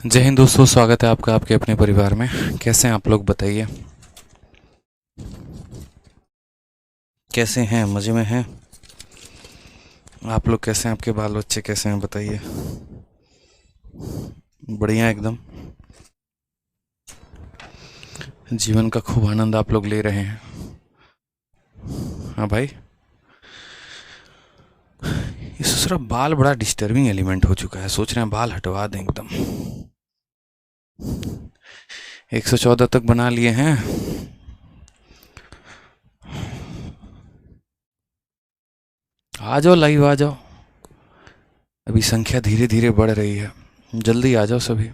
जय हिंद दोस्तों, स्वागत है आपका आपके अपने परिवार में। कैसे हैं आप लोग, बताइए। कैसे हैं, मज़े में हैं? आप लोग कैसे हैं? आपके बाल बच्चे कैसे हैं, बताइए। बढ़िया एकदम। जीवन का खूब आनंद आप लोग ले रहे हैं। हाँ भाई। ये ससुरा बाल बड़ा डिस्टर्बिंग एलिमेंट हो चुका है, सोच रहे हैं बाल हटवा दें एकदम। 114 तक बना लिए हैं। आ जाओ, लाइव आ जाओ। अभी संख्या धीरे धीरे बढ़ रही है, जल्दी आ जाओ सभी।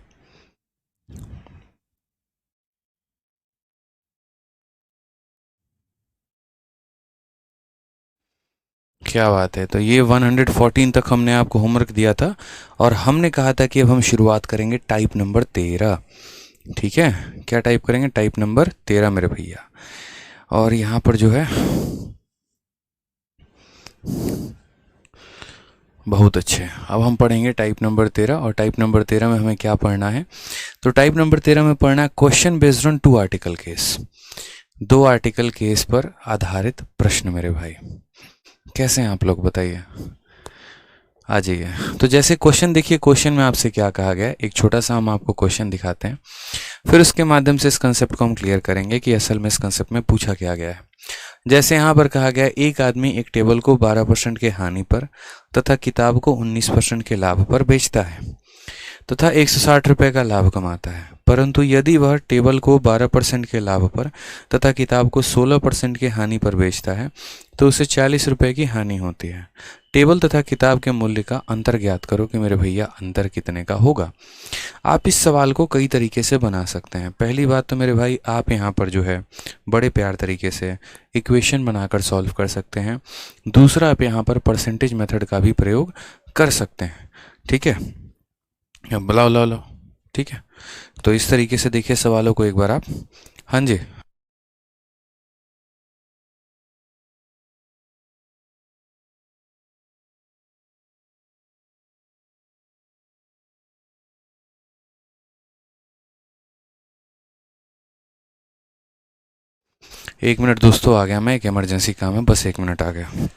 क्या बात है। तो ये 114 तक हमने आपको होमवर्क दिया था, और हमने कहा था कि अब हम शुरुआत करेंगे टाइप नंबर 13। ठीक है। क्या टाइप करेंगे? टाइप नंबर 13 मेरे भैया। और यहाँ पर जो है, बहुत अच्छे, अब हम पढ़ेंगे टाइप नंबर 13। और टाइप नंबर 13 में हमें क्या पढ़ना है? तो टाइप नंबर 13 में पढ़ना है question based on two article case. दो आर्टिकल केस पर आधारित प्रश्न मेरे भाई। कैसे हैं आप लोग, बताइए। आ जाइए। तो जैसे क्वेश्चन देखिए, क्वेश्चन में आपसे क्या कहा गया है, एक छोटा सा हम आपको क्वेश्चन दिखाते हैं, फिर उसके माध्यम से इस कंसेप्ट को हम क्लियर करेंगे कि असल में इस कंसेप्ट में पूछा क्या गया है। जैसे यहाँ पर कहा गया है, एक आदमी एक टेबल को 12% के हानि पर तथा किताब को 19% के लाभ पर बेचता है तथा 160 रुपये का लाभ कमाता है, परंतु यदि वह टेबल को 12% के लाभ पर तथा किताब को 16% के हानि पर बेचता है तो उसे 40 रुपये की हानि होती है। टेबल तथा किताब के मूल्य का अंतर ज्ञात करो कि मेरे भैया अंतर कितने का होगा। आप इस सवाल को कई तरीके से बना सकते हैं। पहली बात तो मेरे भाई, आप यहाँ पर जो है बड़े प्यार तरीके से इक्वेशन बनाकर सॉल्व कर सकते हैं। दूसरा, आप यहाँ पर परसेंटेज मेथड का भी प्रयोग कर सकते हैं। ठीक है, बुलाओ, लो लो। ठीक है। तो इस तरीके से देखिए सवालों को एक बार आप। हाँ जी। एक मिनट दोस्तों, आ गया मैं, एक इमरजेंसी काम है, बस एक मिनट, आ गया।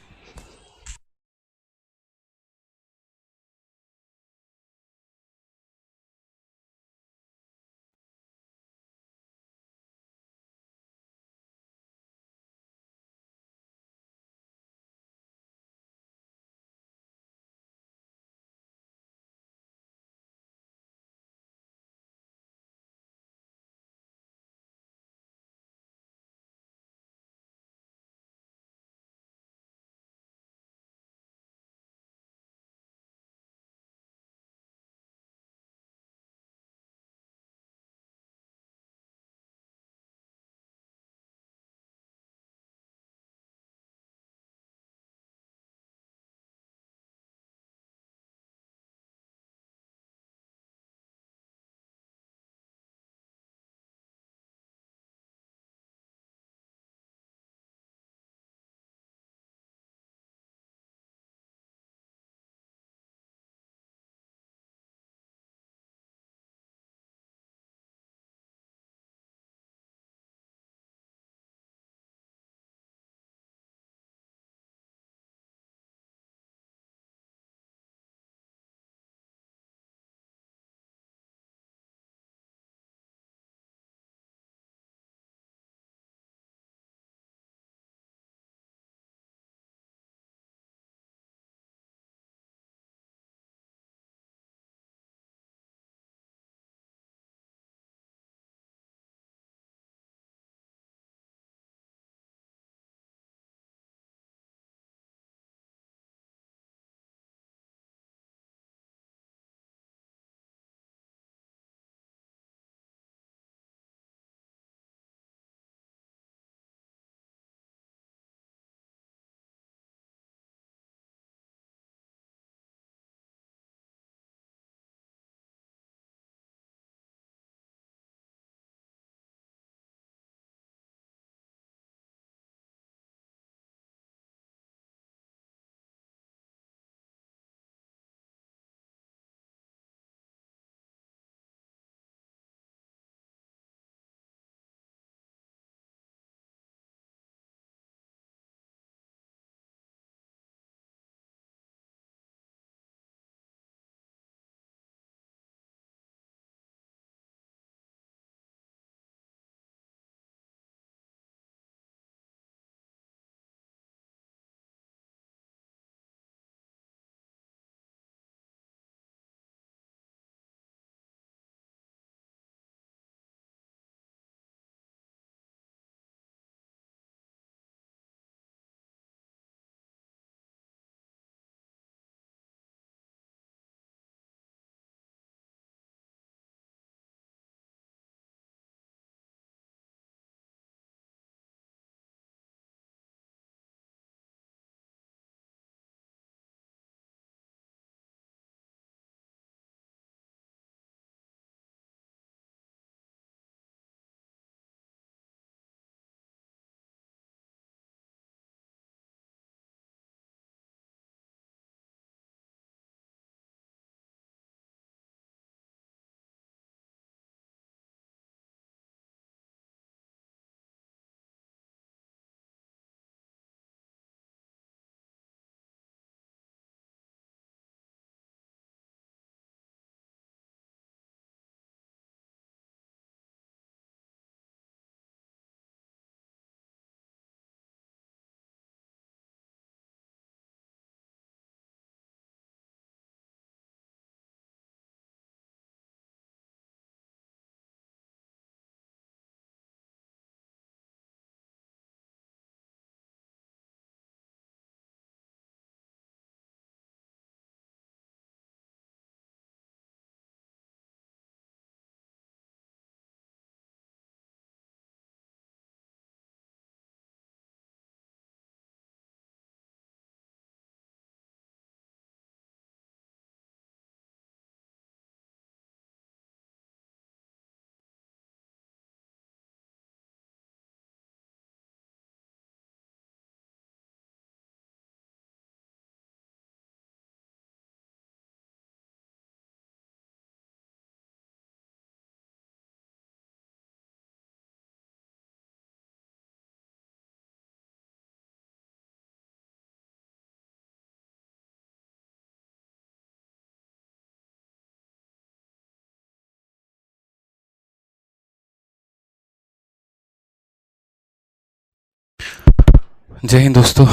जय हिंद दोस्तों।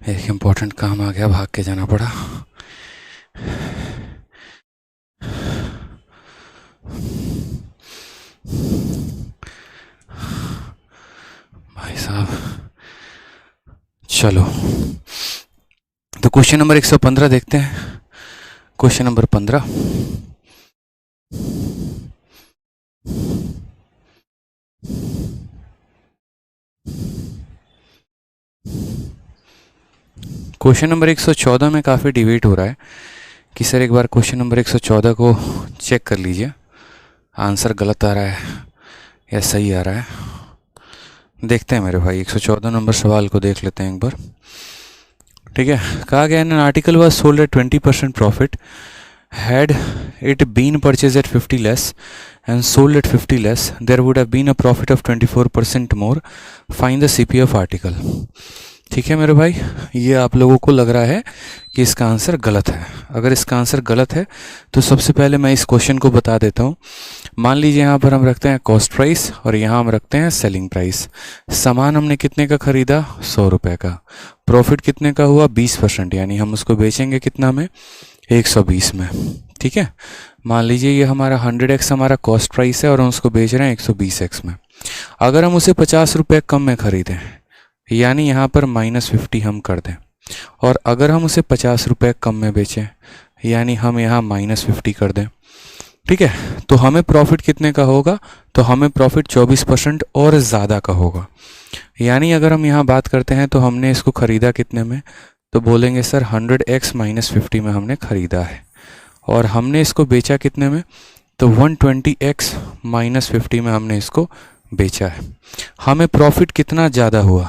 एक इम्पोर्टेंट काम आ गया, भाग के जाना पड़ा। भाई साहब, चलो तो क्वेश्चन नंबर 115 देखते हैं। क्वेश्चन नंबर 15, क्वेश्चन नंबर 114 में काफ़ी डिबेट हो रहा है कि सर एक बार क्वेश्चन नंबर 114 को चेक कर लीजिए, आंसर गलत आ रहा है या सही आ रहा है। देखते हैं मेरे भाई, 114 नंबर सवाल को देख लेते हैं एक बार। ठीक है, कहा गया an article was sold at 20% profit, had it been purchased at 50 less and sold at 50 less, there would have been a profit of 24% more. Find the CP of article. ठीक है मेरे भाई, ये आप लोगों को लग रहा है कि इसका आंसर गलत है। अगर इसका आंसर गलत है तो सबसे पहले मैं इस क्वेश्चन को बता देता हूँ। मान लीजिए यहाँ पर हम रखते हैं कॉस्ट प्राइस और यहाँ हम रखते हैं सेलिंग प्राइस। सामान हमने कितने का खरीदा? 100 रुपये का। प्रॉफिट कितने का हुआ? 20%, यानी हम उसको बेचेंगे कितना में? 120 में। ठीक है, मान लीजिए ये हमारा 100x हमारा कॉस्ट प्राइस है और हम उसको बेच रहे हैं 120x में। अगर हम उसे 50 रुपये कम में खरीदें, यानी यहाँ पर -50 हम कर दें, और अगर हम उसे 50 रुपये कम में बेचें, यानी हम यहाँ -50 कर दें, ठीक है, तो हमें प्रॉफिट कितने का होगा? तो हमें प्रॉफिट 24% और ज़्यादा का होगा। यानी अगर हम यहाँ बात करते हैं तो हमने इसको ख़रीदा कितने में? तो बोलेंगे सर 100x -50 में हमने ख़रीदा है, और हमने इसको बेचा कितने में? तो 120x -50 में हमने इसको बेचा है। हमें प्रॉफिट कितना ज़्यादा हुआ?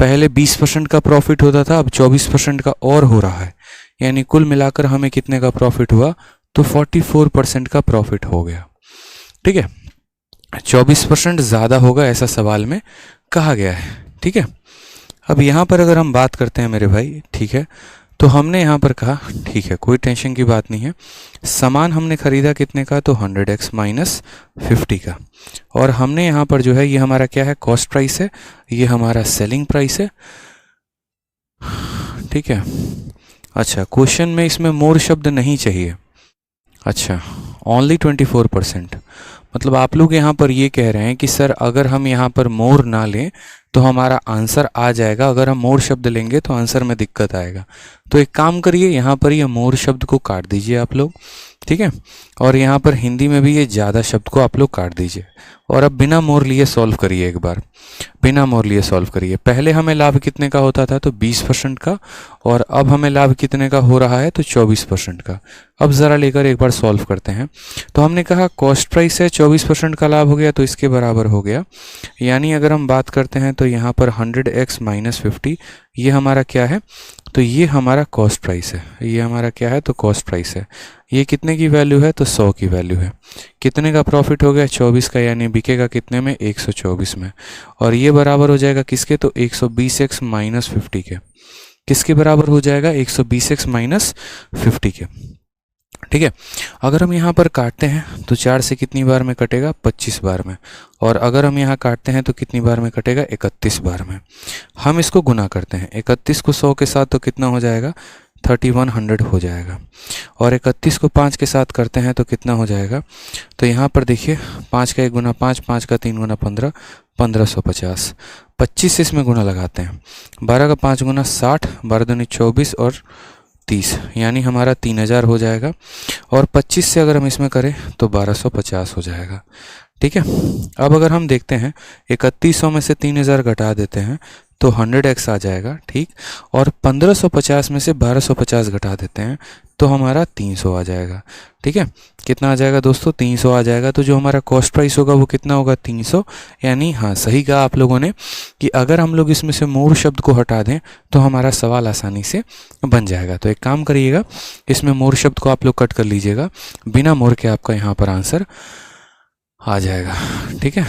पहले 20% का प्रॉफिट होता था, अब 24% का और हो रहा है, यानी कुल मिलाकर हमें कितने का प्रॉफिट हुआ? तो 44% का प्रॉफिट हो गया। ठीक है, 24% ज़्यादा होगा ऐसा सवाल में कहा गया है। ठीक है, अब यहाँ पर अगर हम बात करते हैं मेरे भाई, ठीक है, तो हमने यहाँ पर कहा ठीक है, कोई टेंशन की बात नहीं है, सामान हमने ख़रीदा कितने का? तो 100x -50 का, और हमने यहाँ पर जो है ये हमारा क्या है? कॉस्ट प्राइस है, ये हमारा सेलिंग प्राइस है। ठीक है, अच्छा क्वेश्चन में इसमें मोर शब्द नहीं चाहिए। अच्छा, ओनली 24%, मतलब आप लोग यहाँ पर ये कह रहे हैं कि सर अगर हम यहाँ पर मोर ना लें तो हमारा आंसर आ जाएगा, अगर हम मोर शब्द लेंगे तो आंसर में दिक्कत आएगा। तो एक काम करिए, यहाँ पर ये मोर शब्द को काट दीजिए आप लोग, ठीक है, और यहाँ पर हिंदी में भी ये ज़्यादा शब्द को आप लोग काट दीजिए, और अब बिना मोर लिए सॉल्व करिए। एक बार बिना मोर लिए सॉल्व करिए। पहले हमें लाभ कितने का होता था? तो 20% का, और अब हमें लाभ कितने का हो रहा है? तो 24% का। अब ज़रा लेकर एक बार सॉल्व करते हैं। तो हमने कहा कॉस्ट प्राइस है, 24% का लाभ हो गया, तो इसके बराबर हो गया, यानी अगर हम बात करते हैं तो यहाँ पर 100x -50 ये हमारा क्या है? तो ये हमारा कॉस्ट प्राइस है। ये हमारा क्या है? तो कॉस्ट प्राइस है। ये कितने की वैल्यू है? तो 100 की वैल्यू है। कितने का प्रॉफिट हो गया? 24 का, यानी बिकेगा कितने में? 124 में। और ये बराबर हो जाएगा किसके? तो 120x -50 के। किसके बराबर हो जाएगा? 120x -50 के। ठीक है, अगर हम यहाँ पर काटते हैं तो 4 से कितनी बार में कटेगा? 25 बार में। और अगर हम यहाँ काटते हैं तो कितनी बार में कटेगा? 31 बार में। हम इसको गुना करते हैं, 31 को 100 के साथ तो कितना हो जाएगा? 3100 हो जाएगा। और 31 को 5 के साथ करते हैं तो कितना हो जाएगा? तो यहाँ पर देखिए, 5 का 1 गुना 5, 5 का 3 गुना 15, 1550। 25 से इसमें गुना लगाते हैं, 12 का 5 गुना 60, 12 दूनी 24 और 30, यानी हमारा 3000 हो जाएगा। और 25 से अगर हम इसमें करें तो 1250 हो जाएगा। ठीक है, अब अगर हम देखते हैं 3100 में से 3000 घटा देते हैं तो 100x आ जाएगा। ठीक, और 1550 में से 1250 घटा देते हैं तो हमारा 300 आ जाएगा। ठीक है, कितना आ जाएगा दोस्तों? 300 आ जाएगा। तो जो हमारा कॉस्ट प्राइस होगा वो कितना होगा? 300। यानी हाँ, सही कहा आप लोगों ने कि अगर हम लोग इसमें से मोर शब्द को हटा दें तो हमारा सवाल आसानी से बन जाएगा। तो एक काम करिएगा, इसमें मोर शब्द को आप लोग कट कर लीजिएगा, बिना मोर के आपका यहाँ पर आंसर आ जाएगा। ठीक है,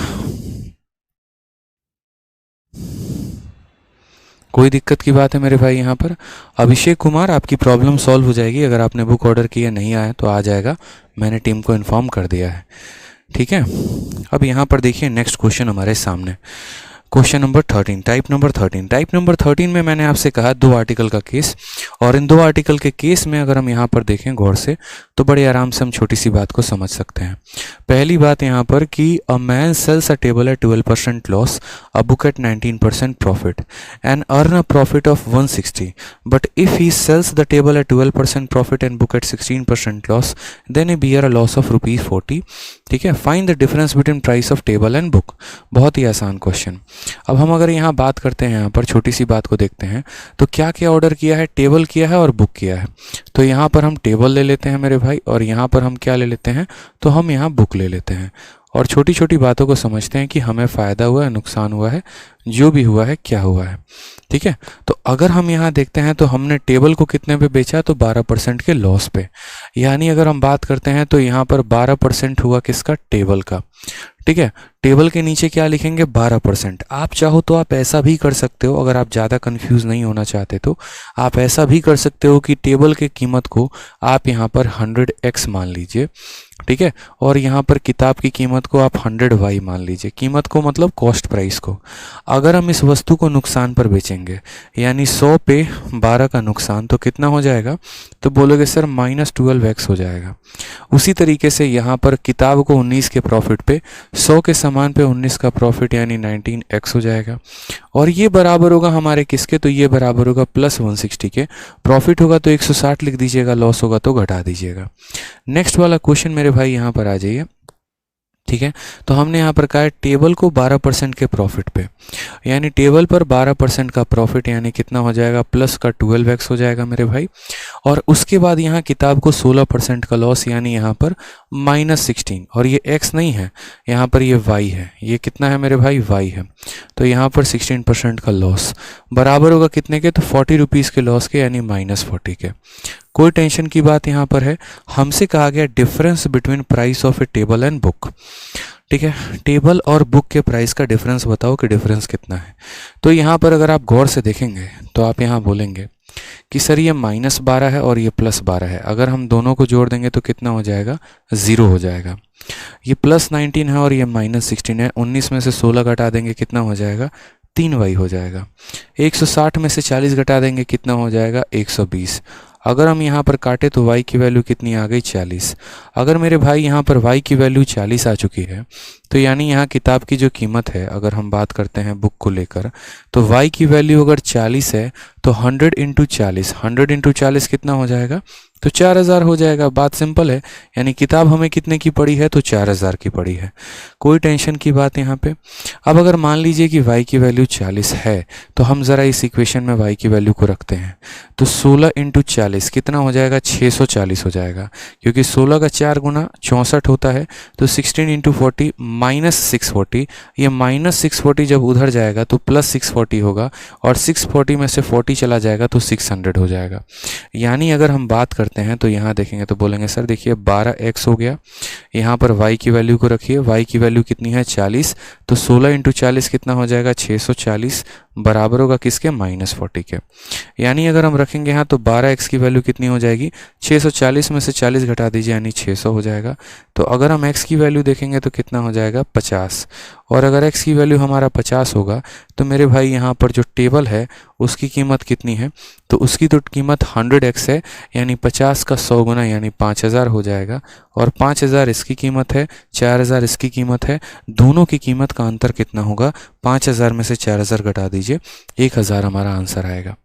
कोई दिक्कत की बात है मेरे भाई? यहाँ पर अभिषेक कुमार, आपकी प्रॉब्लम सॉल्व हो जाएगी। अगर आपने बुक ऑर्डर किया नहीं आया तो आ जाएगा, मैंने टीम को इन्फॉर्म कर दिया है। ठीक है, अब यहाँ पर देखिए नेक्स्ट क्वेश्चन हमारे सामने। क्वेश्चन नंबर 13, टाइप नंबर 13 में मैंने आपसे कहा 2 आर्टिकल का केस, और इन 2 आर्टिकल के केस में अगर हम यहाँ पर देखें गौर से तो बड़े आराम से हम छोटी सी बात को समझ सकते हैं। पहली बात यहाँ पर कि a man sells a table at 12% loss, a book at 19% profit and earn a profit of 160, but if he sells the table at 12% profit and book at 16% loss then he bear a loss of ₹40। ठीक है, find the difference between price of table and book. बहुत ही आसान question. अब हम अगर यहाँ बात करते हैं, यहाँ पर छोटी सी बात को देखते हैं तो क्या क्या ऑर्डर किया है, टेबल किया है और बुक किया है। तो यहाँ पर हम टेबल ले लेते हैं मेरे भाई, और यहाँ पर हम क्या ले लेते हैं, तो हम यहाँ बुक ले लेते हैं, और छोटी छोटी बातों को समझते हैं कि हमें फ़ायदा हुआ है, नुकसान हुआ है, जो भी हुआ है क्या हुआ है। ठीक है, तो अगर हम यहाँ देखते हैं तो हमने टेबल को कितने पे बेचा, तो 12% के लॉस पे, यानी अगर हम बात करते हैं तो यहाँ पर 12% हुआ किसका, टेबल का। ठीक है, टेबल के नीचे क्या लिखेंगे, 12%। आप चाहो तो आप ऐसा भी कर सकते हो, अगर आप ज़्यादा कंफ्यूज नहीं होना चाहते तो आप ऐसा भी कर सकते हो कि टेबल के कीमत को आप यहाँ पर 100x मान लीजिए। ठीक है, और यहाँ पर किताब की कीमत को आप 100y मान लीजिए। कीमत को मतलब कॉस्ट प्राइस को। अगर हम इस वस्तु को नुकसान पर बेचेंगे, यानी 100 पे 12 का नुकसान, तो कितना हो जाएगा, तो बोलोगे सर -12x हो जाएगा। उसी तरीके से यहाँ पर किताब को 19 के प्रॉफिट पे 100 के सामान पे 19 का प्रॉफिट यानी 19x हो जाएगा, और ये बराबर होगा हमारे किसके, तो ये बराबर होगा +160 के। प्रॉफिट होगा तो 160 लिख दीजिएगा, लॉस होगा तो घटा दीजिएगा। नेक्स्ट वाला क्वेश्चन मेरे भाई यहाँ पर आ जाइए। ठीक है, तो हमने यहाँ पर कहा है टेबल को 12% के प्रॉफिट पे, यानी टेबल पर 12% का प्रॉफिट यानी कितना हो जाएगा, प्लस का 12x हो जाएगा मेरे भाई। और उसके बाद यहाँ किताब को 16% का लॉस, यानी यहाँ पर -16, और ये x नहीं है, यहाँ पर ये y है। ये कितना है मेरे भाई, y है। तो यहाँ पर 16% का लॉस बराबर होगा कितने के, तो 40 रुपीज़ के लॉस के, यानी -40 के। कोई टेंशन की बात यहाँ पर है, हमसे कहा गया difference between price of A table and book. ठीक है, टेबल और बुक के प्राइस का डिफरेंस बताओ कि डिफरेंस कितना है। तो यहाँ पर अगर आप गौर से देखेंगे तो आप यहाँ बोलेंगे कि सर ये -12 है और ये +12 है, अगर हम दोनों को जोड़ देंगे तो कितना हो जाएगा, 0 हो जाएगा। ये +19 है और ये -16 है, 19 में से 16 घटा देंगे कितना हो जाएगा, 3y हो जाएगा। 160 में से 40 घटा देंगे कितना हो जाएगा, 120। अगर हम यहाँ पर काटे तो y की वैल्यू कितनी आ गई, 40। अगर मेरे भाई यहाँ पर y की वैल्यू 40 आ चुकी है, तो यानी यहाँ किताब की जो कीमत है, अगर हम बात करते हैं बुक को लेकर, तो y की वैल्यू अगर 40 है तो 100 × 40, 100 × 40 कितना हो जाएगा, तो 4000 हो जाएगा। बात सिंपल है, यानी किताब हमें कितने की पड़ी है, तो 4000 की पड़ी है। कोई टेंशन की बात यहाँ पे। अब अगर मान लीजिए कि y की वैल्यू 40 है, तो हम ज़रा इस इक्वेशन में y की वैल्यू को रखते हैं, तो 16 × 40 कितना हो जाएगा, 640 हो जाएगा, क्योंकि 16 का 4 गुना 64 होता है। तो 16 × 40 -640, ये -640 जब उधर जाएगा तो +640 होगा, और 640 में से 40 चला जाएगा तो 600 हो जाएगा। यानी अगर हम बात करते हैं तो यहाँ देखेंगे तो बोलेंगे सर देखिए 12x हो गया, यहाँ पर y की वैल्यू को रखिए, y की वैल्यू कितनी है, 40, तो 16 × 40 कितना हो जाएगा, 640, बराबर होगा किसके, -40 के। यानी अगर हम रखेंगे यहाँ तो 12x की वैल्यू कितनी हो जाएगी, 640 में से 40 घटा दीजिए यानी 600 हो जाएगा। तो अगर हम x की वैल्यू देखेंगे तो कितना हो जाएगा, 50, और अगर x की वैल्यू हमारा 50 होगा तो मेरे भाई यहाँ पर जो टेबल है उसकी कीमत कितनी है, तो उसकी तो कीमत 100x है, यानी 50 का 100 गुना यानी 5000 हो जाएगा, और 5000 इसकी कीमत है, 4000 इसकी कीमत है। दोनों की कीमत का अंतर कितना होगा, 5000 में से 4000 घटा दीजिए, 1000 हमारा आंसर आएगा।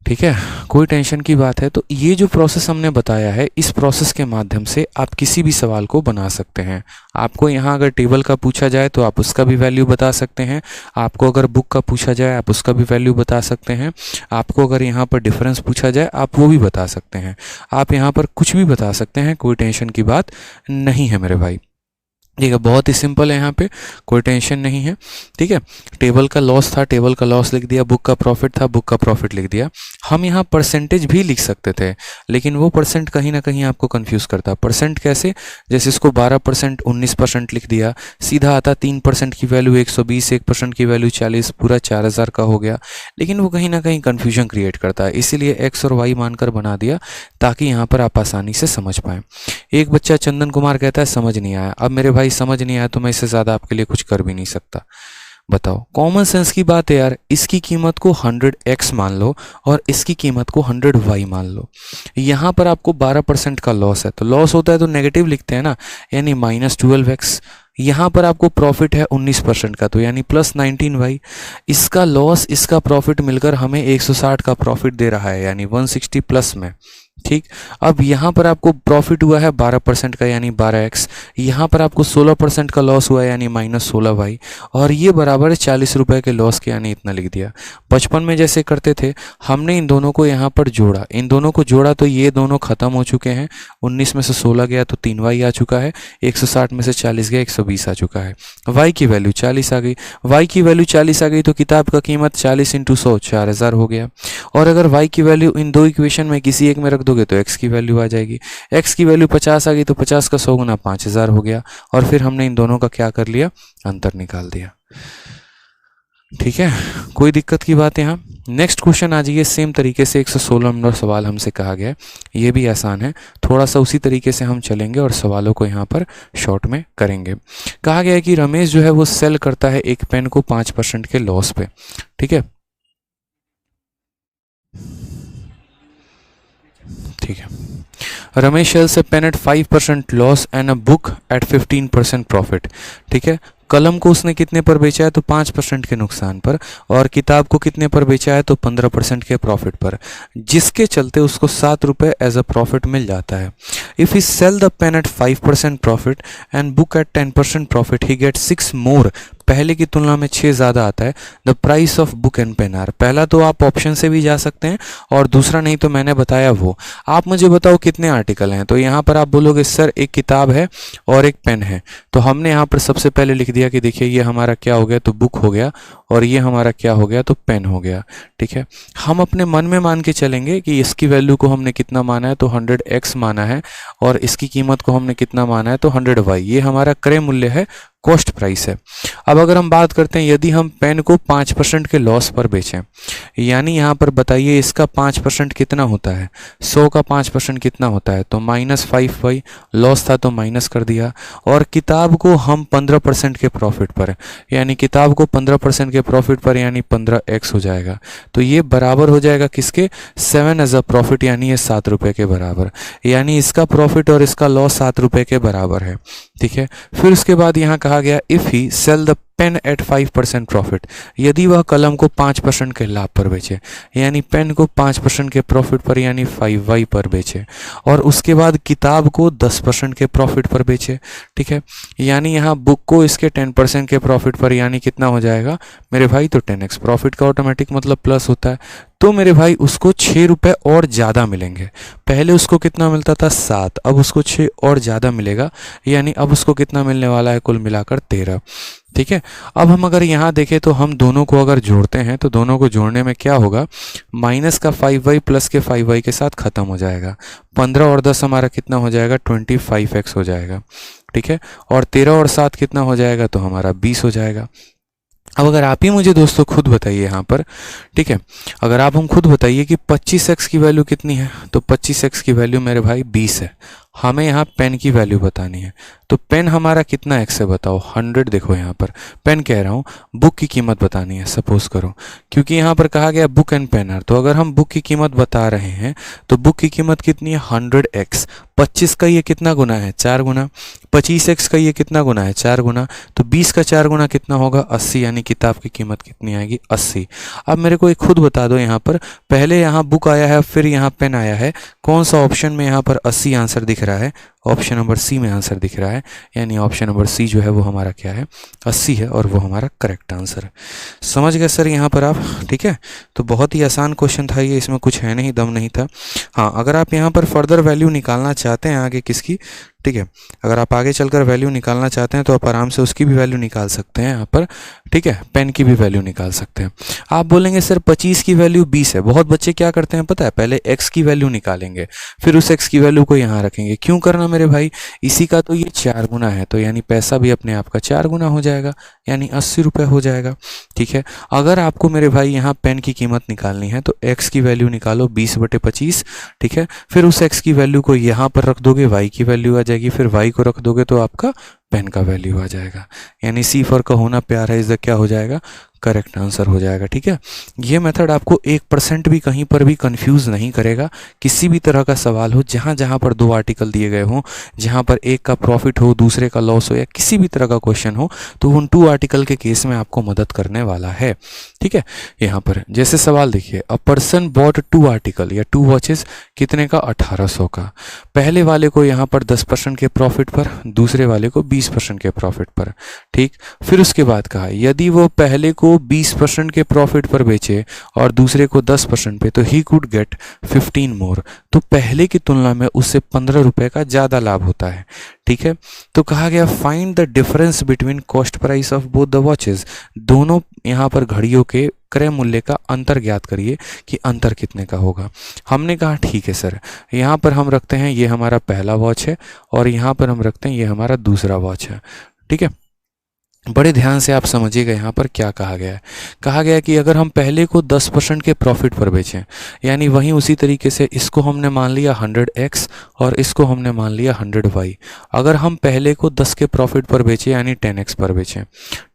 ठीक है, कोई टेंशन की बात है। तो ये जो प्रोसेस हमने बताया है, इस प्रोसेस के माध्यम से आप किसी भी सवाल को बना सकते हैं। आपको यहाँ अगर टेबल का पूछा जाए तो आप उसका भी वैल्यू बता सकते हैं, आपको अगर बुक का पूछा जाए आप उसका भी वैल्यू बता सकते हैं, आपको अगर यहाँ पर डिफरेंस पूछा जाए आप वो भी बता सकते हैं, आप यहाँ पर कुछ भी बता सकते हैं, कोई टेंशन की बात नहीं है मेरे भाई। ठीक है, बहुत ही सिंपल है, यहाँ पे कोई टेंशन नहीं है। ठीक है, टेबल का लॉस था, टेबल का लॉस लिख दिया, बुक का प्रॉफिट था, बुक का प्रॉफिट लिख दिया। हम यहाँ परसेंटेज भी लिख सकते थे, लेकिन वो परसेंट कहीं ना कहीं आपको कंफ्यूज करता। परसेंट कैसे, जैसे इसको 12% 19% लिख दिया, सीधा आता 3% की वैल्यू 120, 1% की वैल्यू 40, पूरा 4000 का हो गया, लेकिन वो कहीं ना कहीं कन्फ्यूजन क्रिएट करता है। इसीलिए एक्स और वाई मानकर बना दिया ताकि यहाँ पर आप आसानी से समझ पाएँ। एक बच्चा चंदन कुमार कहता है समझ नहीं आया। अब मेरे भाई समझ नहीं आया तो मैं इससे ज़्यादा आपके लिए कुछ कर भी नहीं सकता। बताओ, कॉमन सेंस की बात है यार, इसकी कीमत को 100x मान लो और इसकी कीमत को 100y मान लो। यहाँ पर आपको 12% का लॉस है, तो लॉस होता है तो नेगेटिव लिखते हैं ना, यानी -12x। यहाँ पर आपको प्रॉफिट है 19% का, तो यानी +19y। इसका लॉस इसका प्रॉफिट मिलकर हमें 160 का प्रॉफिट दे रहा है, यानी 160 प्लस में। ठीक, अब यहाँ पर आपको प्रॉफिट हुआ है 12% का, यानी 12x। यहाँ पर आपको 16% का लॉस हुआ है, यानी -16y। और ये बराबर है 40 रुपए के लॉस के, यानी इतना लिख दिया। बचपन में जैसे करते थे, हमने इन दोनों को यहाँ पर जोड़ा, इन दोनों को जोड़ा तो ये दोनों खत्म हो चुके हैं। 19 में से 16 गया तो 3y आ चुका है, 160 में से 40 गया 120 आ चुका है। y की वैल्यू 40 आ गई, y की वैल्यू 40 आ गई तो किताब का कीमत 40 × 100 4000 हो गया। और अगर y की वैल्यू इन दो इक्वेशन में किसी एक में रख दोगे तो x की वैल्यू आ जाएगी। x की वैल्यू 50 आ गई तो 50 का 100 गुना 5000 हो गया। और फिर हमने इन दोनों का क्या कर लिया, अंतर निकाल दिया। ठीक है, कोई दिक्कत की बात है? यहाँ नेक्स्ट क्वेश्चन आ जाइए। सेम तरीके से 116 नंबर सवाल हमसे कहा गया है, ये भी आसान है। थोड़ा सा उसी तरीके से हम चलेंगे और सवालों को यहाँ पर शॉर्ट में करेंगे। कहा गया है कि रमेश जो है वो सेल करता है एक पेन को 5% के लॉस पे। ठीक है, ठीक है, Ramesh sells a pen at 5% loss and a book at 15% profit. ठीक है, कलम को उसने कितने पर बेचा है, तो 5% के नुकसान पर, और किताब को कितने पर बेचा है, तो 15% के प्रॉफिट पर, जिसके चलते उसको 7 रुपये एज अ प्रॉफिट मिल जाता है। If he sell the pen at 5% profit and book at 10% profit, he get 6 more. पहले की तुलना में 6 ज़्यादा आता है। The price of book and pen are. पहला तो आप ऑप्शन से भी जा सकते हैं और दूसरा नहीं तो मैंने बताया वो। आप मुझे बताओ कितने आर्टिकल हैं, तो यहाँ पर आप बोलोगे सर एक किताब है और एक पेन है। तो हमने यहाँ पर सबसे पहले लिख दिया कि देखिए ये हमारा क्या हो गया, तो बुक हो गया, और ये हमारा क्या हो गया, तो पेन हो गया। ठीक है, हम अपने मन में मान के चलेंगे कि इसकी वैल्यू को हमने कितना माना है, तो 100x माना है, और इसकी कीमत को हमने कितना माना है, तो 100y। ये हमारा क्रय मूल्य है, कॉस्ट प्राइस है। अब अगर हम बात करते हैं, यदि हम पेन को 5% के लॉस पर बेचें, यानी यहाँ पर बताइए इसका 5% कितना होता है, 100 का 5% कितना होता है, तो -5y। लॉस था तो माइनस कर दिया। और किताब को हम 15% के प्रॉफिट पर, यानी किताब को 15% के प्रॉफिट पर, यानी 15x हो जाएगा। तो ये बराबर हो जाएगा किसके, 7 एज अ प्रॉफिट, यानी ये 7 रुपये के बराबर। यानी इसका प्रॉफिट और इसका लॉस 7 रुपये के बराबर है। ठीक है, फिर उसके बाद यहाँ कहा गया if he sell the pen at 5% profit. यदि वह कलम को 5% के लाभ पर बेचे, यानी पेन को 5% के प्रॉफिट पर, यानी 5y पर बेचे, और उसके बाद किताब को 10% के प्रॉफिट पर बेचे। ठीक है, यानी यहाँ बुक को इसके 10% के प्रॉफिट पर, यानी कितना हो जाएगा मेरे भाई, तो 10x। प्रॉफिट का ऑटोमेटिक मतलब प्लस होता है, तो मेरे भाई उसको 6 रुपये और ज़्यादा मिलेंगे। पहले उसको कितना मिलता था, 7, अब उसको 6 और ज़्यादा मिलेगा, यानी अब उसको कितना मिलने वाला है, कुल मिलाकर 13। ठीक है, अब हम अगर यहाँ देखें तो हम दोनों को अगर जोड़ते हैं तो दोनों को जोड़ने में क्या होगा, माइनस का 5y प्लस के 5y के साथ ख़त्म हो जाएगा। 15 और 10 हमारा कितना हो जाएगा, 25x हो जाएगा। ठीक है, और 13 और 7 कितना हो जाएगा, तो हमारा 20 हो जाएगा। अब अगर आप ही मुझे दोस्तों खुद बताइए यहाँ पर, ठीक है, अगर आप हम खुद बताइए कि 25x की वैल्यू कितनी है, तो 25x की वैल्यू मेरे भाई 20 है। हमें यहाँ पेन की वैल्यू बतानी है, तो पेन हमारा कितना x है बताओ, 100। देखो यहाँ पर पेन कह रहा हूँ, बुक की कीमत बतानी है सपोज करो, क्योंकि यहाँ पर कहा गया बुक एंड पेन आर। तो अगर हम बुक की कीमत बता रहे हैं तो बुक की कीमत कितनी है, 100x। 25 का ये कितना गुना है, 4 गुना। 25x का ये कितना गुना है, 4 गुना। तो 20 का 4 गुना कितना होगा, 80, यानी किताब की कीमत कितनी आएगी, 80। अब मेरे को एक खुद बता दो यहाँ पर, पहले यहाँ बुक आया है फिर यहाँ पेन आया है, कौन सा ऑप्शन में यहाँ पर 80 आंसर दिख रहा है, ऑप्शन नंबर सी में आंसर दिख रहा है, यानी ऑप्शन नंबर सी जो है वो हमारा क्या है, 80 है, और वो हमारा करेक्ट आंसर है। समझ गए सर यहाँ पर आप? ठीक है, तो बहुत ही आसान क्वेश्चन था ये, इसमें कुछ है नहीं, दम नहीं था। हाँ, अगर आप यहाँ पर फर्दर वैल्यू निकालना चाहते हैं आगे किसकी, ठीक है, अगर आप आगे चलकर वैल्यू निकालना चाहते हैं तो आप आराम से उसकी भी वैल्यू निकाल सकते हैं यहाँ पर। ठीक है, पेन की भी वैल्यू निकाल सकते हैं। आप बोलेंगे सर 25 की वैल्यू 20 है। बहुत बच्चे क्या करते हैं पता है, पहले x की वैल्यू निकालेंगे फिर उस x की वैल्यू को यहाँ रखेंगे। क्यों करना मेरे भाई इसी का तो ये 4 गुना है, तो यानी पैसा भी अपने आप का 4 गुना हो जाएगा, यानी 80 रुपये हो जाएगा। ठीक है, अगर आपको मेरे भाई यहाँ पेन की कीमत निकालनी है तो x की वैल्यू निकालो 20/25। ठीक है, फिर उस x की वैल्यू को यहाँ पर रख दोगे, y की वैल्यू आ जाएगी, फिर y को रख दोगे तो आपका पेन का वैल्यू आ जाएगा, यानी सी फॉर का होना प्यार है इज क्या हो जाएगा, करेक्ट आंसर हो जाएगा। ठीक है, ये मेथड आपको 1% भी कहीं पर भी कंफ्यूज नहीं करेगा। किसी भी तरह का सवाल हो, जहाँ जहाँ पर 2 आर्टिकल दिए गए हों, जहाँ पर एक का प्रॉफिट हो दूसरे का लॉस हो, या किसी भी तरह का क्वेश्चन हो, तो उन 2 आर्टिकल के केस में आपको मदद करने वाला है। ठीक है, यहाँ पर जैसे सवाल देखिए, अ पर्सन बॉट 2 आर्टिकल या 2 वॉचेस, कितने का, 1800 का। पहले वाले को यहाँ पर 10% के प्रॉफिट पर, दूसरे वाले को 20% के प्रॉफिट पर। ठीक, फिर उसके बाद कहा यदि वो पहले को 20% के प्रॉफिट पर बेचे और दूसरे को 10% पे, तो ही कुड गेट 15 मोर, तो पहले की तुलना में उससे 15 रुपए का ज़्यादा लाभ होता है। ठीक है, तो कहा गया find the difference between cost price of both the watches, दोनों यहाँ पर घड़ियों के क्रय मूल्य का अंतर ज्ञात करिए कि अंतर कितने का होगा। हमने कहा ठीक है सर, यहाँ पर हम रखते हैं ये हमारा पहला वॉच है और यहाँ पर हम रखते हैं ये हमारा दूसरा वॉच है। ठीक है, बड़े ध्यान से आप समझिएगा यहाँ पर क्या कहा गया है। कहा गया है कि अगर हम पहले को 10% के प्रॉफिट पर बेचें, यानी वहीं उसी तरीके से इसको हमने मान लिया 100x और इसको हमने मान लिया 100y। अगर हम पहले को 10 के प्रॉफिट पर बेचें यानी 10x पर बेचें,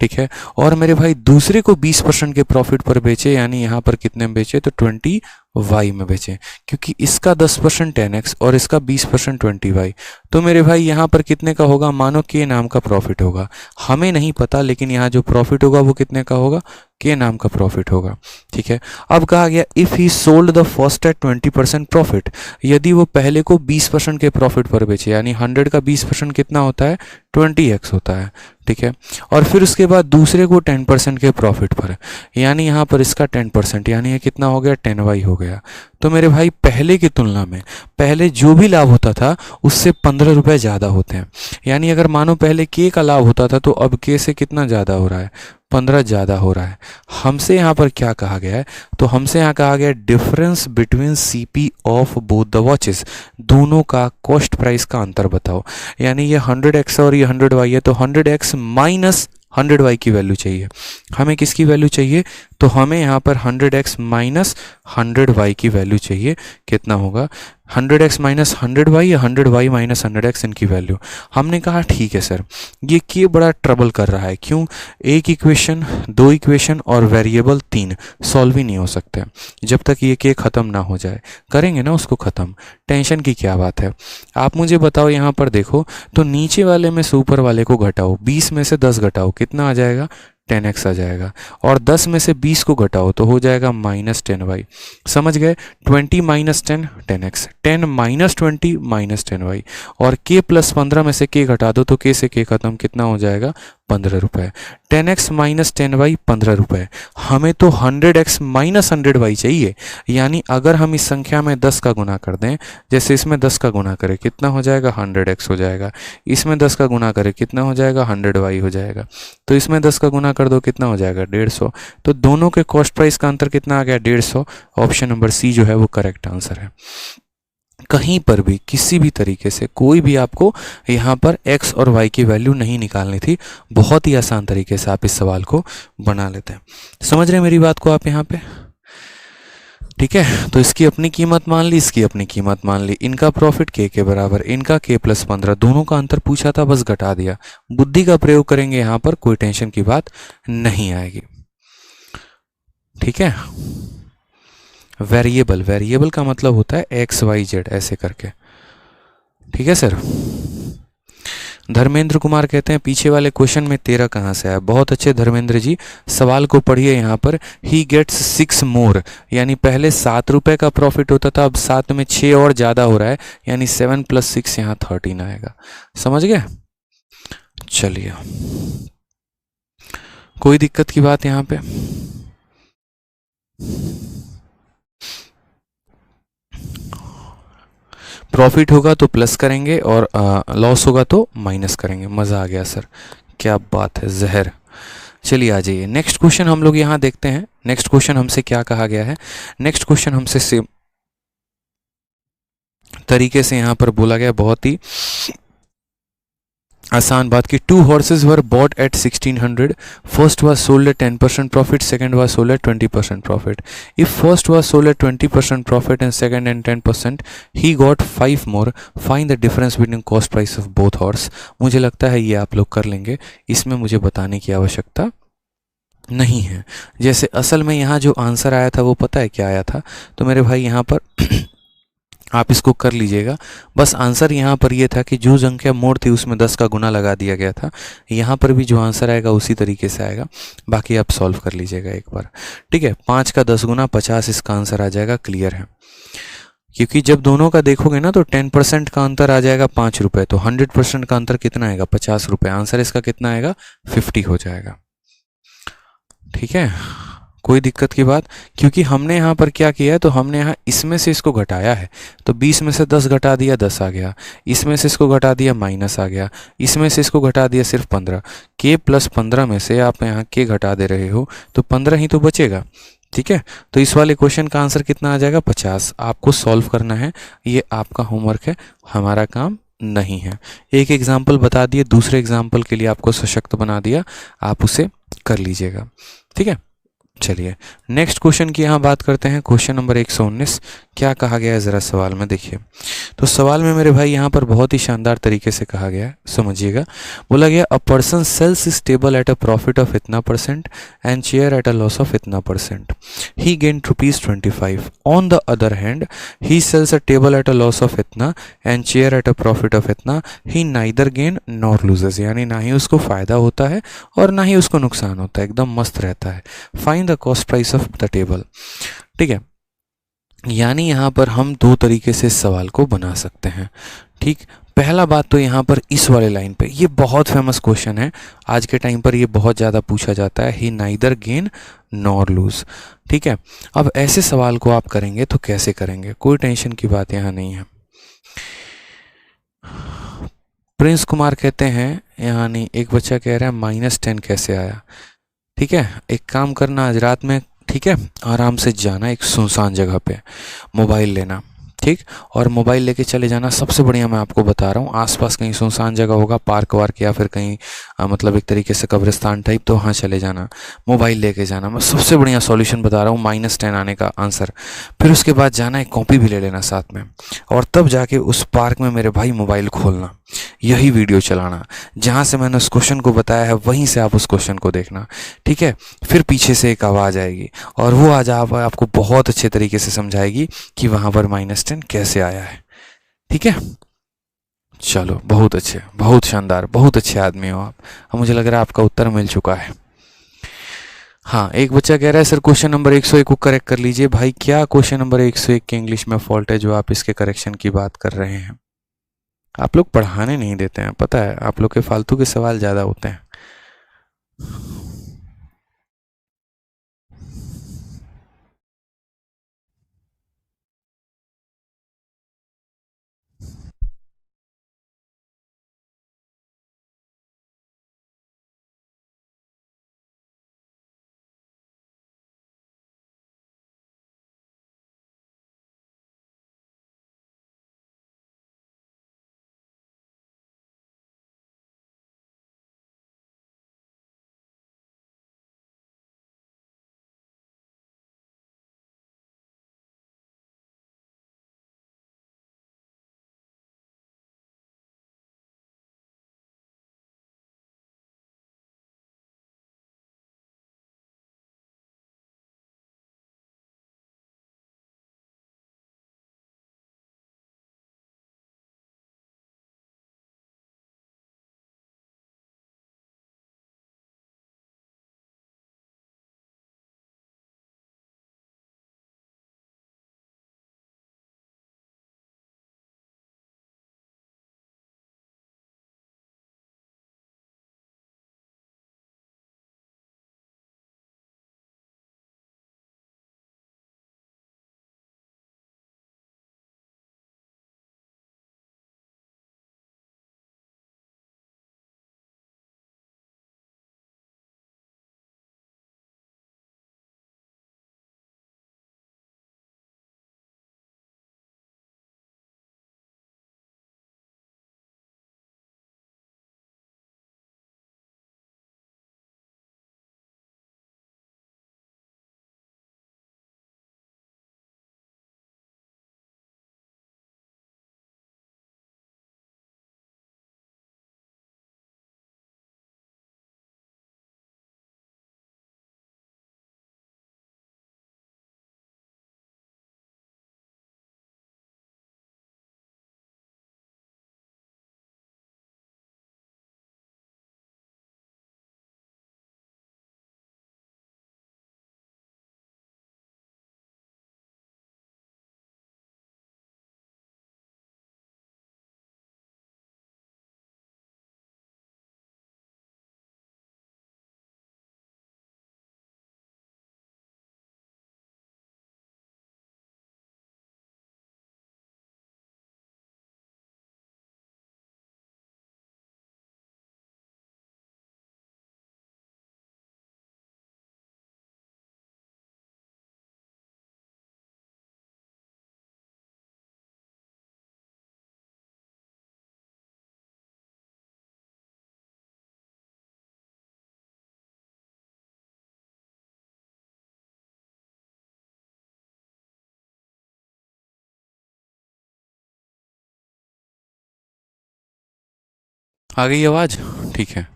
ठीक है, और मेरे भाई दूसरे को 20% के प्रॉफिट पर बेचे, यानी यहाँ पर कितने में बेचे, तो 20y में बेचें, क्योंकि इसका 10% 10x और इसका 20% 20y। तो मेरे भाई यहाँ पर कितने का होगा, मानो के नाम का प्रॉफिट होगा, हमें नहीं पता, लेकिन यहाँ जो प्रॉफिट होगा वो कितने का होगा, के नाम का प्रॉफिट होगा। ठीक है, अब कहा गया if he sold the first at 20% profit, यदि वो पहले को 20% के प्रॉफिट पर बेचे, यानी 100 का 20% कितना होता है, 20x होता है। ठीक है, और फिर उसके बाद दूसरे को 10% के प्रॉफिट पर, यानी यहाँ पर इसका 10%, यानी ये कितना हो गया, 10y हो गया। तो मेरे भाई पहले की तुलना में पहले जो भी लाभ होता था उससे 15 रुपये ज़्यादा होते हैं, यानी अगर मानो पहले के का लाभ होता था तो अब के से कितना ज़्यादा हो रहा है, 15 ज़्यादा हो रहा है। हमसे यहाँ पर क्या कहा गया है, तो हमसे यहाँ कहा गया difference between CP of both the watches, दोनों का कॉस्ट प्राइस का अंतर बताओ, यानी ये 100x और ये 100y है, तो 100x माइनस 100y की वैल्यू चाहिए। हमें किसकी वैल्यू चाहिए, तो हमें यहाँ पर 100x माइनस 100y की वैल्यू चाहिए। कितना होगा, 100x माइनस 100y या 100y माइनस 100x, इनकी वैल्यू। हमने कहा ठीक है सर, ये के बड़ा ट्रबल कर रहा है, क्यों, एक इक्वेशन, 2 इक्वेशन और वेरिएबल 3 सॉल्व ही नहीं हो सकते जब तक ये के ख़त्म ना हो जाए। करेंगे ना उसको ख़त्म, टेंशन की क्या बात है। आप मुझे बताओ, यहाँ पर देखो तो नीचे वाले में से ऊपर वाले को घटाओ, 20 में से 10 घटाओ, कितना आ जाएगा, 10x आ जाएगा, और 10 में से 20 को घटाओ तो हो जाएगा माइनस 10y। समझ गए, 20 minus 10 10x, 10 minus 20 minus 10y, और k प्लस 15 में से k घटा दो तो k से k खत्म, कितना हो जाएगा, 15 रुपये। 10x माइनस 10y 15 रुपये। हमें तो 100x माइनस 100y चाहिए, यानी अगर हम इस संख्या में 10 का गुना कर दें, जैसे इसमें 10 का गुना करें कितना हो जाएगा, 100x हो जाएगा, इसमें 10 का गुना करें कितना हो जाएगा, 100y हो जाएगा, तो इसमें 10 का गुना कर दो कितना हो जाएगा, 150। तो दोनों के कॉस्ट प्राइस का अंतर कितना आ गया, 150। ऑप्शन नंबर सी जो है वो करेक्ट आंसर है। कहीं पर भी किसी भी तरीके से कोई भी आपको यहाँ पर x और y की वैल्यू नहीं निकालनी थी, बहुत ही आसान तरीके से आप इस सवाल को बना लेते हैं। समझ रहे हैं मेरी बात को आप यहाँ पे, ठीक है। तो इसकी अपनी कीमत मान ली, इसकी अपनी कीमत मान ली, इनका प्रॉफिट के बराबर, इनका k प्लस 15, दोनों का अंतर पूछा था, बस घटा दिया। बुद्धि का प्रयोग करेंगे यहाँ पर, कोई टेंशन की बात नहीं आएगी। ठीक है, वेरिएबल, वेरिएबल का मतलब होता है एक्स वाई जेड ऐसे करके। ठीक है सर। धर्मेंद्र कुमार कहते हैं पीछे वाले क्वेश्चन में 13 कहाँ से आया। बहुत अच्छे धर्मेंद्र जी, सवाल को पढ़िए यहाँ पर। ही गेट्स 6 मोर, यानी पहले 7 रुपये का प्रॉफिट होता था, अब 7 में 6 और ज़्यादा हो रहा है, यानी 7 + 6 यहाँ 13 आएगा। समझ गए। चलिए, कोई दिक्कत की बात यहाँ पे। प्रॉफिट होगा तो प्लस करेंगे और लॉस होगा तो माइनस करेंगे। मज़ा आ गया सर, क्या बात है, जहर। चलिए आ जाइए, नेक्स्ट क्वेश्चन हम लोग यहाँ देखते हैं। नेक्स्ट क्वेश्चन हमसे क्या कहा गया है। नेक्स्ट क्वेश्चन हमसे तरीके से यहाँ पर बोला गया, बहुत ही आसान बात की। 2 horses were bought at 1600. First was sold at 10% profit, second was sold at 20% profit. If first was sold at 20% profit and second and 10%, he got 5 more. Find the difference between cost price of both horse. मुझे लगता है ये आप लोग कर लेंगे, इसमें मुझे बताने की आवश्यकता नहीं है। जैसे असल में यहाँ जो आंसर आया था वो पता है क्या आया था, तो मेरे भाई यहाँ पर आप इसको कर लीजिएगा। बस आंसर यहाँ पर ये था कि जो संख्या मोड़ थी उसमें 10 का गुना लगा दिया गया था। यहाँ पर भी जो आंसर आएगा उसी तरीके से आएगा, बाकी आप सॉल्व कर लीजिएगा एक बार, ठीक है। 5 का 10 गुना 50 इसका आंसर आ जाएगा, क्लियर है। क्योंकि जब दोनों का देखोगे ना तो 10% का अंतर आ जाएगा 5 रुपये, तो 100% का अंतर कितना आएगा 50 रुपये, आंसर इसका कितना आएगा 50 हो जाएगा, ठीक है। कोई दिक्कत की बात, क्योंकि हमने यहाँ पर क्या किया है, तो हमने यहाँ इसमें से इसको घटाया है, तो 20 में से 10 घटा दिया 10 आ गया, इसमें से इसको घटा दिया माइनस आ गया, इसमें से इसको घटा दिया सिर्फ 15, के प्लस 15 में से आप यहाँ के घटा दे रहे हो तो 15 ही तो बचेगा, ठीक है। तो इस वाले क्वेश्चन का आंसर कितना आ जाएगा 50। आपको सॉल्व करना है, ये आपका होमवर्क है, हमारा काम नहीं है। एक एग्जाम्पल बता दिए, दूसरे एग्जाम्पल के लिए आपको सशक्त बना दिया, आप उसे कर लीजिएगा, ठीक है। चलिए नेक्स्ट क्वेश्चन की यहाँ बात करते हैं। क्वेश्चन नंबर 119, क्या कहा गया है ज़रा सवाल में देखिए। तो सवाल में मेरे भाई यहाँ पर बहुत ही शानदार तरीके से कहा गया है, समझिएगा। बोला गया a person sells his table at a profit of इतना percent and chair at a loss of इतना percent, he gain ₹25। On the other hand he sells a table at a loss of इतना and chair at a profit of इतना, he neither gain nor loses, यानी ना ही उसको फ़ायदा होता है और ना ही उसको नुकसान होता है, एकदम मस्त रहता है। Find the cost price of the table, ठीक है। यानी यहाँ पर हम दो तरीके से इस सवाल को बना सकते हैं, ठीक। पहला बात तो यहाँ पर इस वाले लाइन पे, ये बहुत फेमस क्वेश्चन है, आज के टाइम पर ये बहुत ज़्यादा पूछा जाता है, ही नाइदर गेन नॉर लूज, ठीक है। अब ऐसे सवाल को आप करेंगे तो कैसे करेंगे, कोई टेंशन की बात यहाँ नहीं है। प्रिंस कुमार कहते हैं, यहाँ नहीं, एक बच्चा कह रहा है -10 कैसे आया, ठीक है। एक काम करना आज रात में, ठीक है, आराम से जाना एक सुनसान जगह पे, मोबाइल लेना, ठीक, और मोबाइल लेके चले जाना। सबसे बढ़िया मैं आपको बता रहा हूँ, आसपास कहीं सुनसान जगह होगा, पार्क वार्क या फिर कहीं मतलब एक तरीके से कब्रिस्तान टाइप, तो वहाँ चले जाना, मोबाइल लेके जाना। मैं सबसे बढ़िया सॉल्यूशन बता रहा हूँ -10 आने का आंसर। फिर उसके बाद जाना, एक कॉपी भी ले लेना साथ में, और तब जाके उस पार्क में मेरे भाई मोबाइल खोलना, यही वीडियो चलाना, जहाँ से मैंने उस क्वेश्चन को बताया है वहीं से आप उस क्वेश्चन को देखना, ठीक है। फिर पीछे से एक आवाज़ आएगी और वो आज आपको बहुत अच्छे तरीके से समझाएगी कि वहाँ पर -10 कैसे आया है, ठीक है। चलो बहुत अच्छे, बहुत शानदार, बहुत अच्छे आदमी हो आप। अब मुझे लग रहा है आपका उत्तर मिल चुका है। हाँ, एक बच्चा कह रहा है सर क्वेश्चन नंबर 101 को करेक्ट कर लीजिए। भाई क्या क्वेश्चन नंबर 101 के इंग्लिश में फॉल्ट है जो आप इसके करेक्शन की बात कर रहे हैं? आप लोग पढ़ाने नहीं देते हैं, पता है, आप लोग के फालतू के सवाल ज़्यादा होते हैं। आ गई आवाज़? ठीक है,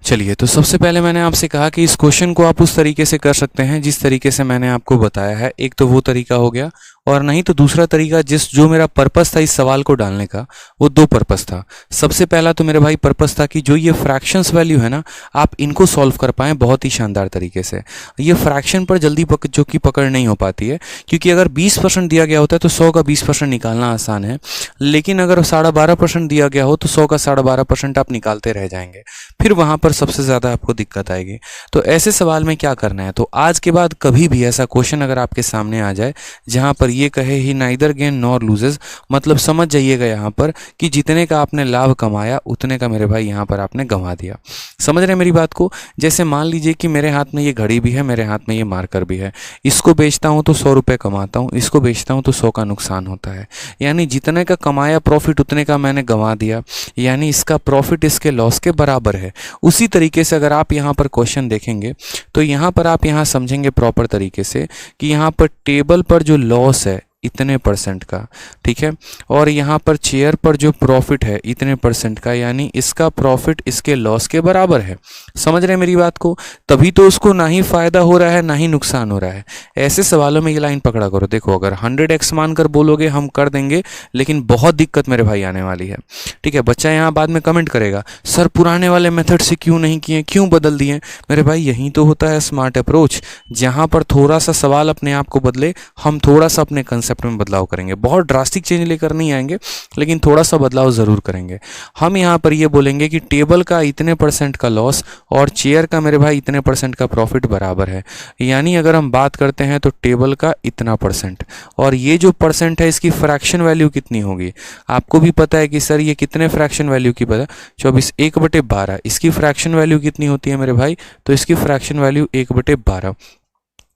चलिए। तो सबसे पहले मैंने आपसे कहा कि इस क्वेश्चन को आप उस तरीके से कर सकते हैं जिस तरीके से मैंने आपको बताया है। एक तो वो तरीका हो गया, और नहीं तो दूसरा तरीका जो मेरा पर्पस था इस सवाल को डालने का, वो दो पर्पस था। सबसे पहला तो मेरे भाई पर्पस था कि जो ये फ्रैक्शंस वैल्यू है ना, आप इनको सॉल्व कर पाएँ बहुत ही शानदार तरीके से। ये फ्रैक्शन पर जल्दी जो कि पकड़ नहीं हो पाती है, क्योंकि अगर 20% दिया गया होता है तो 100 का 20% निकालना आसान है, लेकिन अगर 12.5% दिया गया हो तो 100 का 12.5% आप निकालते रह जाएंगे, फिर वहाँ पर सबसे ज़्यादा आपको दिक्कत आएगी। तो ऐसे सवाल में क्या करना है, तो आज के बाद कभी भी ऐसा क्वेश्चन अगर आपके सामने आ जाए जहाँ पर ये कहे ही नाइदर गेन नॉर लूजेस, मतलब समझ जाइएगा यहाँ पर कि जितने का आपने लाभ कमाया उतने का मेरे भाई यहाँ पर आपने गंवा दिया। समझ रहे हैं मेरी बात को? जैसे मान लीजिए कि मेरे हाथ में ये घड़ी भी है, मेरे हाथ में ये मार्कर भी है, इसको बेचता हूँ तो 100 रुपये कमाता हूँ, इसको बेचता हूँ तो 100 का नुकसान होता है। यानी जितने का कमाया प्रॉफिट उतने का मैंने गंवा दिया, यानी इसका प्रॉफिट इसके लॉस के बराबर है। उसी तरीके से अगर आप यहाँ पर क्वेश्चन देखेंगे तो यहाँ पर आप यहाँ समझेंगे प्रॉपर तरीके से कि यहाँ पर टेबल पर जो लॉस है इतने % का, ठीक है, और यहाँ पर चेयर पर जो प्रॉफिट है इतने % का, यानी इसका प्रॉफिट इसके लॉस के बराबर है। समझ रहे हैं मेरी बात को? तभी तो उसको ना ही फायदा हो रहा है ना ही नुकसान हो रहा है। ऐसे सवालों में ये लाइन पकड़ा करो। देखो, अगर 100x मानकर बोलोगे हम कर देंगे, लेकिन बहुत दिक्कत मेरे भाई आने वाली है। ठीक है, बच्चा यहाँ बाद में कमेंट करेगा, सर पुराने वाले मेथड से क्यों नहीं किए, क्यों बदल दिए? मेरे भाई यही तो होता है स्मार्ट अप्रोच, जहाँ पर थोड़ा सा सवाल अपने आप को बदले, हम थोड़ा सा अपने कंसेप्ट में बदलाव करेंगे। बहुत ड्रास्टिक चेंज लेकर नहीं आएंगे, लेकिन थोड़ा सा बदलाव जरूर करेंगे। हम यहाँ पर ये बोलेंगे कि टेबल का इतने % का लॉस और चेयर का मेरे भाई इतने % का प्रॉफिट बराबर है। यानी अगर हम बात करते हैं तो टेबल का इतना %, और ये जो % है इसकी फ्रैक्शन वैल्यू कितनी होगी? आपको भी पता है कि सर ये कितने फ्रैक्शन वैल्यू की पता, 24 1/12। इसकी फ्रैक्शन वैल्यू कितनी होती है मेरे भाई? तो इसकी फ्रैक्शन वैल्यू 1/12।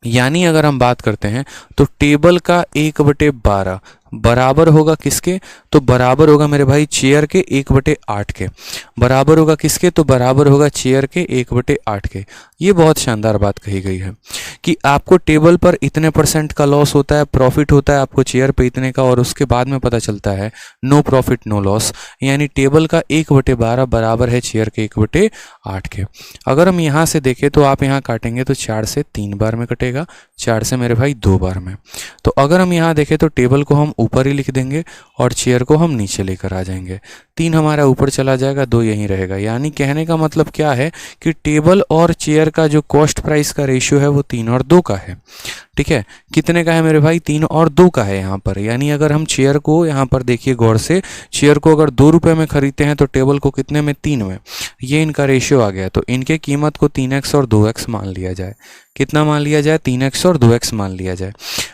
यानी अगर हम बात करते हैं तो टेबल का 1/12 बराबर होगा किसके? तो बराबर होगा मेरे भाई चेयर के 1/8 के। बराबर होगा किसके? तो बराबर होगा चेयर के 1/8 के। ये बहुत शानदार बात कही गई है कि आपको टेबल पर इतने % का लॉस होता है, प्रॉफिट होता है आपको चेयर पे इतने का, और उसके बाद में पता चलता है नो प्रॉफिट नो लॉस। यानी टेबल का 1/12 बराबर है चेयर के 1/8 के। अगर हम यहाँ से देखें तो आप यहाँ काटेंगे तो 4 से 3 बार में कटेगा, 4 से मेरे भाई 2 बार में। तो अगर हम यहाँ देखें तो टेबल को हम ऊपर ही लिख देंगे और चेयर को हम नीचे लेकर आ जाएंगे। 3 हमारा ऊपर चला जाएगा, 2 यहीं रहेगा। यानी कहने का मतलब क्या है कि टेबल और चेयर का जो कॉस्ट प्राइस का रेशियो है वो 3 और 2 का है। ठीक है, कितने का है मेरे भाई? 3 और 2 का है यहाँ पर। यानी अगर हम चेयर को यहाँ पर देखिए गौर से, चेयर को अगर 2 रुपये में खरीदते हैं तो टेबल को कितने में? 3 में। ये इनका रेशियो आ गया, तो इनके कीमत को 3x और 2x मान लिया जाए। कितना मान लिया जाए? 3x और 2x मान लिया जाए।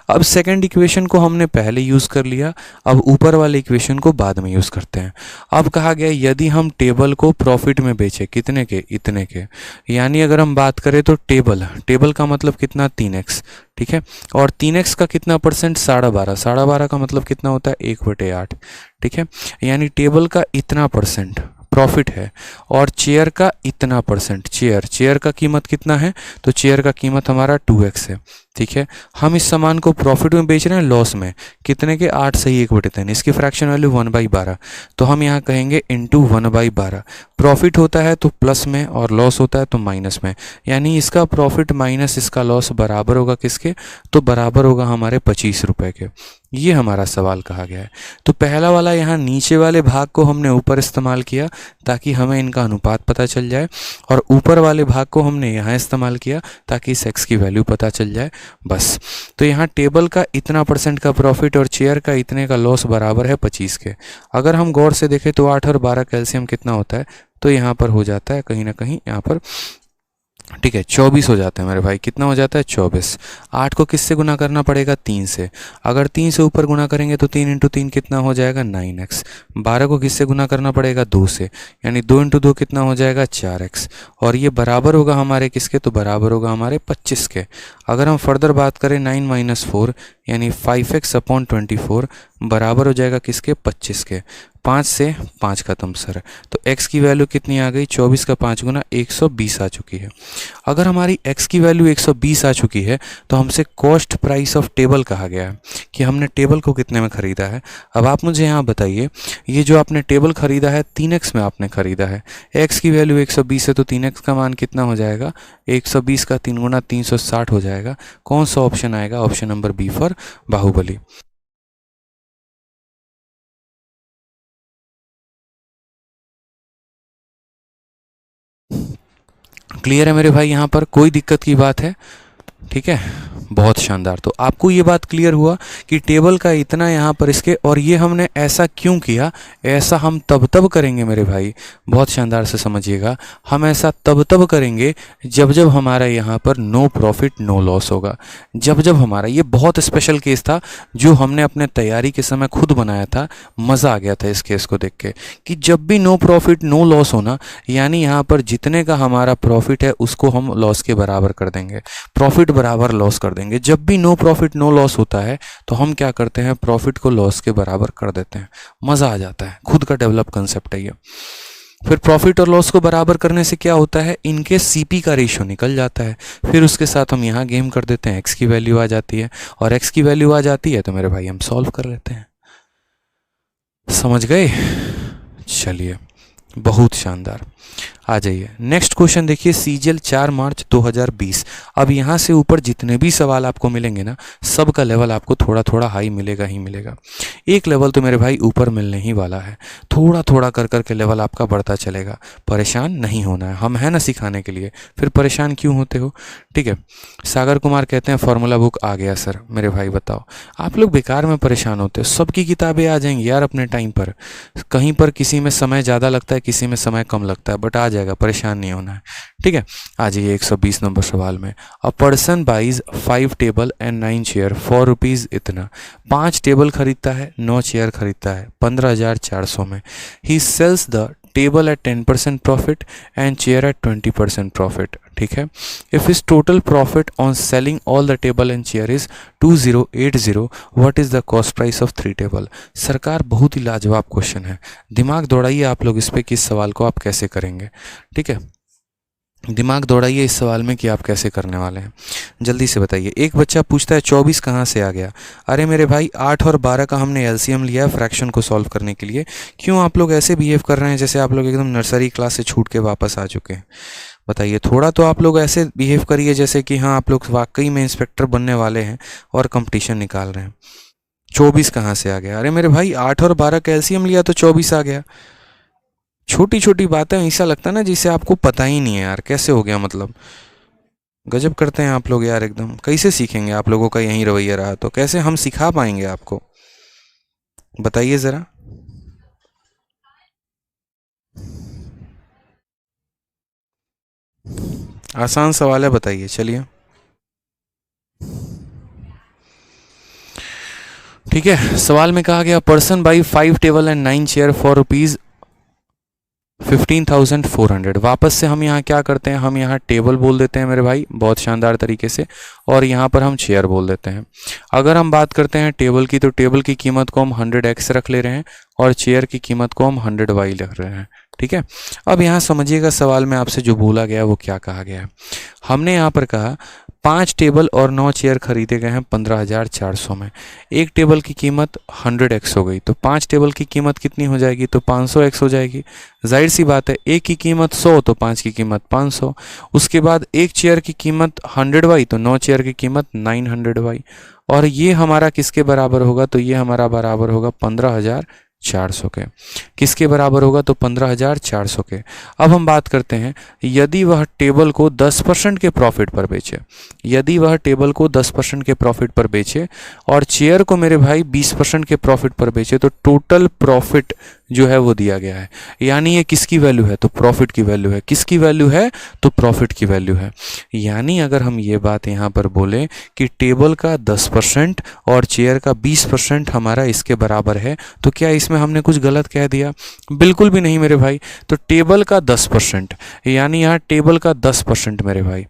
अब सेकंड इक्वेशन को हमने पहले यूज़ कर लिया, अब ऊपर वाले इक्वेशन को बाद में यूज़ करते हैं। अब कहा गया यदि हम टेबल को प्रॉफिट में बेचे, कितने के? इतने के। यानी अगर हम बात करें तो टेबल का मतलब कितना? 3x, ठीक है, और 3x का कितना %? 12.5। 12.5 का मतलब कितना होता है? 1/8, ठीक है। यानी टेबल का इतना % प्रॉफिट है और चेयर का इतना %। चेयर का कीमत कितना है? तो चेयर का कीमत हमारा 2x है, ठीक है। हम इस सामान को प्रॉफिट में बेच रहे हैं, लॉस में। कितने के? 8 सही 1/3। इसकी फ्रैक्शन वैल्यू 1/12, तो हम यहाँ कहेंगे इंटू 1/12। प्रॉफिट होता है तो प्लस में और लॉस होता है तो माइनस में। यानी इसका प्रॉफिट माइनस इसका लॉस बराबर होगा किसके? तो बराबर होगा हमारे 25 रुपये के। ये हमारा सवाल कहा गया है। तो पहला वाला यहाँ नीचे वाले भाग को हमने ऊपर इस्तेमाल किया ताकि हमें इनका अनुपात पता चल जाए, और ऊपर वाले भाग को हमने यहाँ इस्तेमाल किया ताकि इस x की वैल्यू पता चल जाए, बस। तो यहाँ टेबल का इतना % का प्रॉफिट और चेयर का इतने का लॉस बराबर है 25 के। अगर हम गौर से देखें तो 8 और 12 कैल्शियम कितना होता है? तो यहाँ पर हो जाता है कहीं ना कहीं यहाँ पर, ठीक है, 24 हो जाता है मेरे भाई। कितना हो जाता है? 24। 8 को किससे गुना करना पड़ेगा? 3 से। अगर 3 से ऊपर गुना करेंगे तो 3 × 3 कितना हो जाएगा? 9x। 12 को किससे गुना करना पड़ेगा? 2 से, यानी 2 × 2 कितना हो जाएगा? 4x। और ये बराबर होगा हमारे किसके? तो बराबर होगा हमारे 25 के। अगर हम फर्दर बात करें 9 - 4 यानी 5x/24 बराबर हो जाएगा किसके, 25 के। 5 से 5 खत्म सर, तो x की वैल्यू कितनी आ गई, 24 का 5 गुना 120 आ चुकी है। अगर हमारी x की वैल्यू 120 आ चुकी है तो हमसे कॉस्ट प्राइस ऑफ टेबल कहा गया है कि हमने टेबल को कितने में ख़रीदा है। अब आप मुझे यहाँ बताइए, ये जो आपने टेबल ख़रीदा है 3x में आपने ख़रीदा है, x की वैल्यू 120 है तो 3x का मान कितना हो जाएगा, 120 का 3 गुना 360 हो जाएगा। कौन सा ऑप्शन आएगा, option number B for Baahubali. Clear है मेरे भाई, यहाँ पर कोई दिक्कत की बात है, ठीक है, बहुत शानदार। तो आपको ये बात क्लियर हुआ कि टेबल का इतना यहाँ पर इसके, और ये हमने ऐसा क्यों किया, ऐसा हम तब करेंगे मेरे भाई, बहुत शानदार से समझिएगा, हम ऐसा तब करेंगे जब जब हमारा यहाँ पर नो प्रॉफिट नो लॉस होगा। जब जब हमारा, ये बहुत स्पेशल केस था जो हमने अपने तैयारी के समय खुद बनाया था, मज़ा आ गया था इस केस को देख के, कि जब भी नो प्रॉफिट नो लॉस होना, यानी यहाँ पर जितने का हमारा प्रॉफिट है उसको हम लॉस के बराबर कर देंगे, प्रॉफिट बराबर लॉस कर देंगे। जब भी नो प्रॉफिट नो लॉस होता है तो हम क्या करते हैं, प्रॉफिट को लॉस के बराबर कर देते हैं, मज़ा आ जाता है, खुद का डेवलप कंसेप्ट है ये। फिर प्रॉफिट और लॉस को बराबर करने से क्या होता है, इनके सीपी का रेशियो निकल जाता है, फिर उसके साथ हम यहाँ गेम कर देते हैं, एक्स की वैल्यू आ जाती है, और एक्स की वैल्यू आ जाती है तो मेरे भाई हम सॉल्व कर लेते हैं। समझ गए, चलिए बहुत शानदार। आ जाइए नेक्स्ट क्वेश्चन देखिए, सीजीएल 4 मार्च 2020। अब यहाँ से ऊपर जितने भी सवाल आपको मिलेंगे ना, सब का लेवल आपको थोड़ा थोड़ा हाई मिलेगा ही मिलेगा। एक लेवल तो मेरे भाई ऊपर मिलने ही वाला है, थोड़ा थोड़ा कर कर के लेवल आपका बढ़ता चलेगा, परेशान नहीं होना है, हम हैं ना सिखाने के लिए, फिर परेशान क्यों होते हो, ठीक है। सागर कुमार कहते हैं फॉर्मूला बुक आ गया सर। मेरे भाई बताओ, आप लोग बेकार में परेशान होते हो, सबकी किताबें आ जाएंगी यार अपने टाइम पर, कहीं पर किसी में समय ज़्यादा लगता है, किसी में समय कम लगता है, बट आ जाएगा, परेशान नहीं होना है, ठीक है। आ जाइए 120 नंबर सवाल में, a person buys 5 table and 9 chair for rupees इतना। 5 टेबल खरीदता है, 9 चेयर खरीदता है 15,400 में। He sells the table at 10% profit and chair at 20% profit, ठीक है। If his total profit on selling all the table and chair is 2080, what is the cost price of 3 table. सरकार बहुत ही लाजवाब क्वेश्चन है, दिमाग दौड़ाइए आप लोग इस पे कि इस सवाल को आप कैसे करेंगे, ठीक है। दिमाग दौड़ाइए इस सवाल में कि आप कैसे करने वाले हैं, जल्दी से बताइए। एक बच्चा पूछता है 24 कहाँ से आ गया। अरे मेरे भाई 8 और 12 का हमने एलसीएम लिया है फ्रैक्शन को सॉल्व करने के लिए। क्यों आप लोग ऐसे बिहेव कर रहे हैं जैसे आप लोग एकदम नर्सरी क्लास से छूट के वापस आ चुके हैं, बताइए। थोड़ा तो आप लोग ऐसे बिहेव करिए जैसे कि हाँ आप लोग वाकई में इंस्पेक्टर बनने वाले हैं और कंपटीशन निकाल रहे हैं। 24 कहाँ से आ गया, अरे मेरे भाई 8 और 12 का एलसीएम लिया तो 24 आ गया। छोटी छोटी बातें ऐसा लगता है ना जिसे आपको पता ही नहीं है यार, कैसे हो गया, मतलब गजब करते हैं आप लोग यार एकदम। कैसे सीखेंगे, आप लोगों का यही रवैया रहा तो कैसे हम सिखा पाएंगे आपको, बताइए ज़रा। आसान सवाल है, बताइए, चलिए। ठीक है, सवाल में कहा गया person by 5 table and 9 chair for rupees 15,400। वापस से हम यहाँ क्या करते हैं, हम यहाँ टेबल बोल देते हैं मेरे भाई बहुत शानदार तरीके से, और यहाँ पर हम चेयर बोल देते हैं। अगर हम बात करते हैं टेबल की, तो टेबल की कीमत को हम 100x रख ले रहे हैं और चेयर की कीमत को हम 100y रख रहे हैं, ठीक है। अब यहाँ समझिएगा सवाल में आपसे जो बोला गया वो क्या कहा गया है। हमने यहाँ पर कहा 5 टेबल और 9 चेयर खरीदे गए हैं 15,400 में। एक टेबल की कीमत 100x हो गई, तो 5 टेबल की कीमत कितनी हो जाएगी, तो 500x हो जाएगी। जाहिर सी बात है, एक की कीमत 100 तो 5 की कीमत 500। उसके बाद एक चेयर की कीमत 100y तो 9 चेयर की कीमत 900y, और ये हमारा किसके बराबर होगा, तो ये हमारा बराबर होगा 15,400 के। किसके बराबर होगा, तो 15,400 के। अब हम बात करते हैं, यदि वह टेबल को 10% के प्रॉफिट पर बेचे, यदि वह टेबल को 10% के प्रॉफिट पर बेचे और चेयर को मेरे भाई 20% के प्रॉफिट पर बेचे, तो टोटल प्रॉफिट जो है वो दिया गया है। यानी ये किसकी वैल्यू है, तो प्रॉफिट की वैल्यू है। किसकी वैल्यू है, तो प्रॉफिट की वैल्यू है। यानी अगर हम ये बात यहाँ पर बोलें कि टेबल का 10% और चेयर का 20% हमारा इसके बराबर है, तो क्या इसमें हमने कुछ गलत कह दिया, बिल्कुल भी नहीं मेरे भाई। तो टेबल का 10%, यानी यहाँ टेबल का 10% मेरे भाई,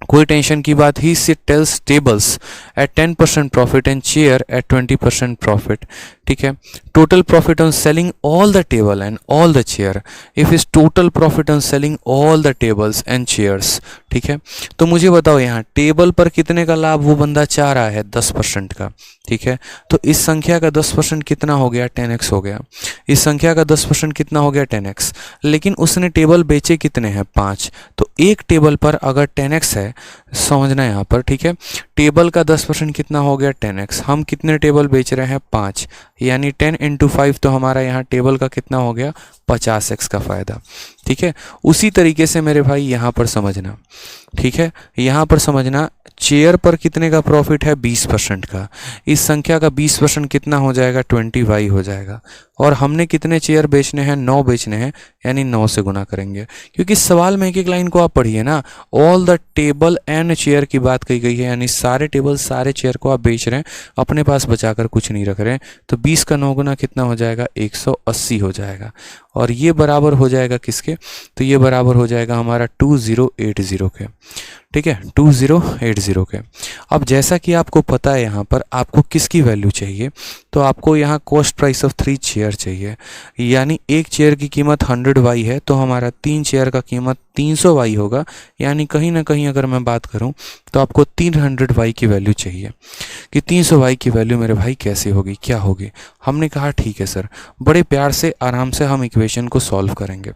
कोई टेंशन की बात he sit tells tables at 10% profit and chair at 20% profit. ठीक है, total profit on selling all the table and all the chair if is total profit on selling all the tables and chairs. ठीक है, तो मुझे बताओ यहाँ table पर कितने का लाभ वो बंदा चाह रहा है, 10% का। ठीक है, तो इस संख्या का 10% कितना हो गया, 10x हो गया। इस संख्या का 10% कितना हो गया, 10x। लेकिन उसने टेबल बेचे कितने हैं, 5। तो एक टेबल पर अगर 10x है, समझना यहाँ पर। ठीक है, टेबल का 10% कितना हो गया, 10x। हम कितने टेबल बेच रहे हैं, 5, यानी 10 × 5, तो हमारा यहाँ टेबल का कितना हो गया, 50x का फ़ायदा। ठीक है, उसी तरीके से मेरे भाई यहाँ पर समझना। ठीक है, यहाँ पर समझना, चेयर पर कितने का प्रॉफिट है, 20% का। इस संख्या का 20% कितना हो जाएगा, 20y हो जाएगा। और हमने कितने चेयर बेचने हैं, 9 बेचने हैं, यानी 9 से गुना करेंगे। क्योंकि सवाल में एक एक लाइन को आप पढ़िए ना, all the table and chair की बात कही गई है, यानी सारे टेबल सारे चेयर को आप बेच रहे हैं, अपने पास बचाकर कुछ नहीं रख रहे हैं। तो 20 का 9 गुना कितना हो जाएगा, 180 हो जाएगा। और ये बराबर हो जाएगा किसके, तो ये बराबर हो जाएगा हमारा 2080 के। ठीक है, 2080 के। अब जैसा कि आपको पता है यहाँ पर आपको किसकी वैल्यू चाहिए, तो आपको यहाँ कॉस्ट प्राइस ऑफ 3 चेयर चाहिए। यानी एक चेयर की कीमत 100y है, तो हमारा 3 चेयर का कीमत 300y होगा। यानी कहीं ना कहीं अगर मैं बात करूँ तो आपको 300y की वैल्यू चाहिए। कि 300y की वैल्यू मेरे भाई कैसे होगी, क्या होगी। हमने कहा ठीक है सर, बड़े प्यार से आराम से हम इक्वेशन को सॉल्व करेंगे।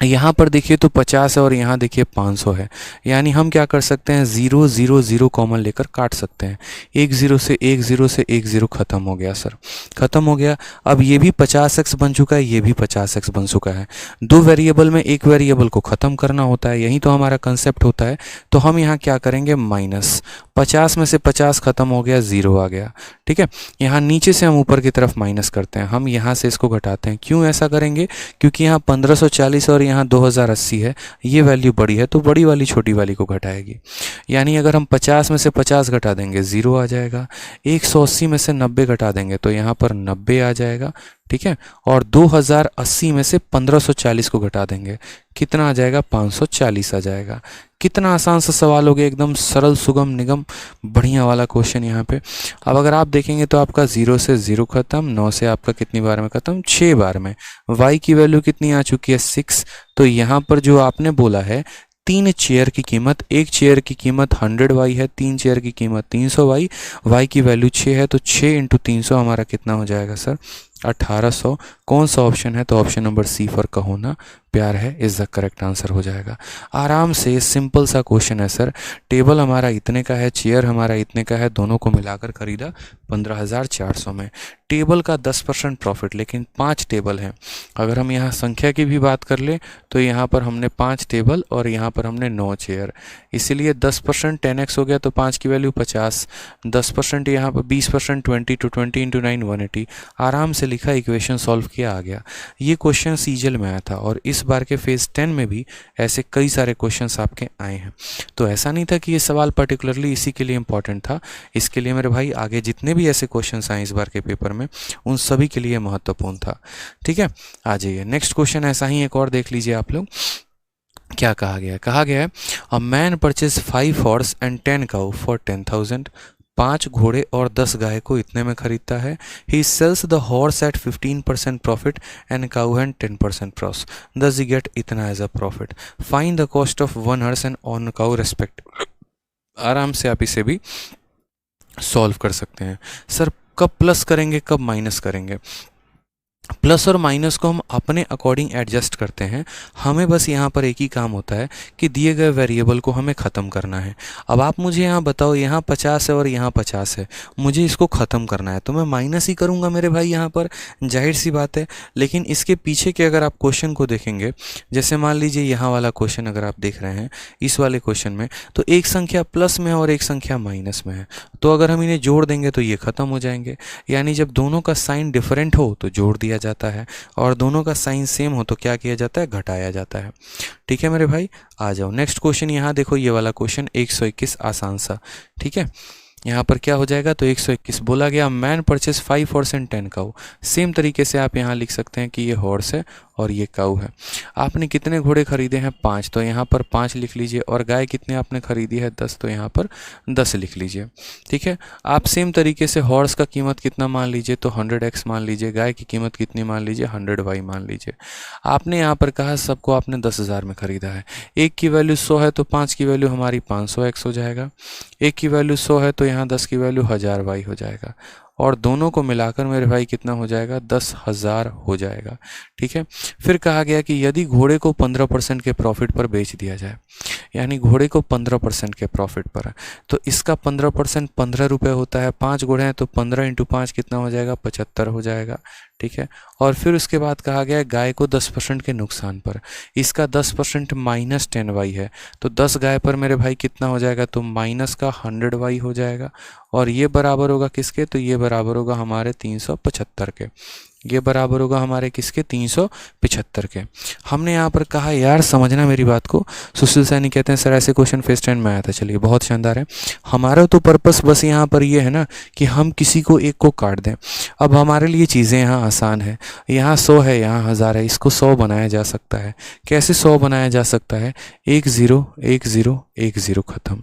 यहाँ पर देखिए तो 50 है और यहाँ देखिए 500 है, यानी हम क्या कर सकते हैं, 0 0 0 कॉमन लेकर काट सकते हैं। एक 0 से एक 0 से एक 0 खत्म हो गया सर, खत्म हो गया। अब ये भी 50x बन चुका है, ये भी 50x बन चुका है। दो वेरिएबल में एक वेरिएबल को ख़त्म करना होता है, यही तो हमारा कंसेप्ट होता है। तो हम यहाँ क्या करेंगे, माइनस 50 में से 50 खत्म हो गया, 0 आ गया। ठीक है, यहाँ नीचे से हम ऊपर की तरफ माइनस करते हैं, हम यहाँ से इसको घटाते हैं। क्यों ऐसा करेंगे, क्योंकि यहाँ 1540 और यहाँ 2080 है, ये वैल्यू बड़ी है तो बड़ी वाली छोटी वाली को घटाएगी। यानी अगर हम 50 में से 50 घटा देंगे 0 आ जाएगा, 180 में से 90 घटा देंगे तो यहाँ पर 90 आ जाएगा। ठीक है, और 2080 में से 1540 को घटा देंगे, कितना आ जाएगा, 540 आ जाएगा। कितना आसान सा सवाल हो गया, एकदम सरल सुगम निगम बढ़िया वाला क्वेश्चन यहाँ पे। अब अगर आप देखेंगे तो आपका 0 से 0 खत्म, 9 से आपका कितनी बार में खत्म, 6 बार में। y की वैल्यू कितनी आ चुकी है, 6। तो यहाँ पर जो आपने बोला है 3 चेयर की कीमत, एक चेयर की कीमत 100y है, 3 चेयर की कीमत 300y, y की वैल्यू 6 है, तो 6 × 300 हमारा कितना हो जाएगा सर, 1800। कौन सा ऑप्शन है, तो ऑप्शन नंबर सी फॉर कहो ना प्यार है इज द करेक्ट आंसर हो जाएगा। आराम से सिंपल सा क्वेश्चन है सर। टेबल हमारा इतने का है, चेयर हमारा इतने का है, दोनों को मिलाकर खरीदा 15,400 में। टेबल का 10% प्रॉफिट, लेकिन 5 टेबल हैं। अगर हम यहाँ संख्या की भी बात कर ले तो यहाँ पर हमने 5 टेबल और यहाँ पर हमने 9 चेयर, इसीलिए 10% 10x हो गया, तो 5 की वैल्यू 50। 10% यहाँ पर 20%, 20 to 20 × 9 180। आराम से लिखा, इक्वेशन सॉल्व किया, आ गया। ये क्वेश्चन सीजल में आया था और इस बार के फेज 10 में भी ऐसे कई सारे क्वेश्चंस आपके आए हैं। तो ऐसा नहीं था कि ये सवाल पर्टिकुलरली इसी के लिए इंपॉर्टेंट था, इसके लिए मेरे भाई आगे जितने भी ऐसे क्वेश्चंस आए इस बार के पेपर में उन सभी के लिए महत्वपूर्ण था। ठीक है, आ जाइए नेक्स्ट क्वेश्चन, ऐसा ही एक और देख लीजिए आप लोग। क्या कहा गया है, कहा गया है a man purchase 5 horse and 10 cow for 10,000। 5 घोड़े और 10 गाय को इतने में खरीदता है। He sells the horse at 15% profit and cow and 10% loss, thus he get इतना as a profit. Find the cost of 1 horse and 1 cow respective. आराम से आप इसे भी सॉल्व कर सकते हैं। सर कब प्लस करेंगे, कब माइनस करेंगे, प्लस और माइनस को हम अपने अकॉर्डिंग एडजस्ट करते हैं। हमें बस यहाँ पर एक ही काम होता है कि दिए गए वेरिएबल को हमें ख़त्म करना है। अब आप मुझे यहाँ बताओ, यहाँ 50 है और यहाँ 50 है, मुझे इसको ख़त्म करना है तो मैं माइनस ही करूँगा मेरे भाई यहाँ पर, जाहिर सी बात है। लेकिन इसके पीछे के अगर आप क्वेश्चन को देखेंगे, जैसे मान लीजिए यहाँ वाला क्वेश्चन अगर आप देख रहे हैं, इस वाले क्वेश्चन में तो एक संख्या प्लस में है और एक संख्या माइनस में है, तो अगर हम इन्हें जोड़ देंगे तो ये ख़त्म हो जाएंगे। यानी जब दोनों का साइन डिफरेंट हो तो जोड़ दिया जाता है और दोनों का साइन सेम हो तो क्या किया जाता है, घटाया जाता है। ठीक है मेरे भाई, आ जाओ नेक्स्ट क्वेश्चन। यहाँ देखो ये वाला क्वेश्चन 121 आसान सा। ठीक है, यहाँ पर क्या हो जाएगा, तो 121 बोला गया man purchase 5 horse and 10 cow. Same तरीके से आप यहाँ लिख सकते हैं कि ये हॉर्स है और ये काऊ है। आपने कितने घोड़े खरीदे हैं, 5, तो यहाँ पर 5 लिख लीजिए। और गाय कितने आपने खरीदी है, 10, तो यहाँ पर 10 लिख लीजिए। ठीक है, आप सेम तरीके से हॉर्स का कीमत कितना मान लीजिए, तो 100x मान लीजिए। गाय की कीमत कितनी मान लीजिए, 100y मान लीजिए। आपने यहाँ पर कहा सबको आपने 10,000 में खरीदा है। एक की वैल्यू 100 है तो 5 की वैल्यू हमारी 500x हो जाएगा। एक की वैल्यू 100 है तो यहाँ 10 की वैल्यू 1000y हो जाएगा। और दोनों को मिलाकर मेरे भाई कितना हो जाएगा, 10,000 हो जाएगा। ठीक है, फिर कहा गया कि यदि घोड़े को 15% के प्रॉफिट पर बेच दिया जाए, यानी घोड़े को 15% के प्रॉफिट पर है, तो इसका 15% 15 रुपये होता है। 5 घोड़े हैं तो 15 × 5 कितना हो जाएगा, 75 हो जाएगा। ठीक है, और फिर उसके बाद कहा गया गाय को 10% के नुकसान पर, इसका 10% -10y है, तो 10 गाय पर मेरे भाई कितना हो जाएगा, तो माइनस का 100y हो जाएगा। और ये बराबर होगा किसके, तो ये बराबर होगा हमारे 375 के। ये बराबर होगा हमारे किसके, 375 के। हमने यहाँ पर कहा यार समझना मेरी बात को, सुशील सैनी कहते हैं सर ऐसे क्वेश्चन फर्स्ट टाइम में आया था। चलिए बहुत शानदार है। हमारा तो पर्पस बस यहाँ पर ये है ना कि हम किसी को एक को काट दें। अब हमारे लिए चीज़ें यहाँ आसान है। यहाँ 100 है, यहाँ 1000 है, इसको 100 बनाया जा सकता है। कैसे 100 बनाया जा सकता है, 1 0 1 0 1 0 खत्म।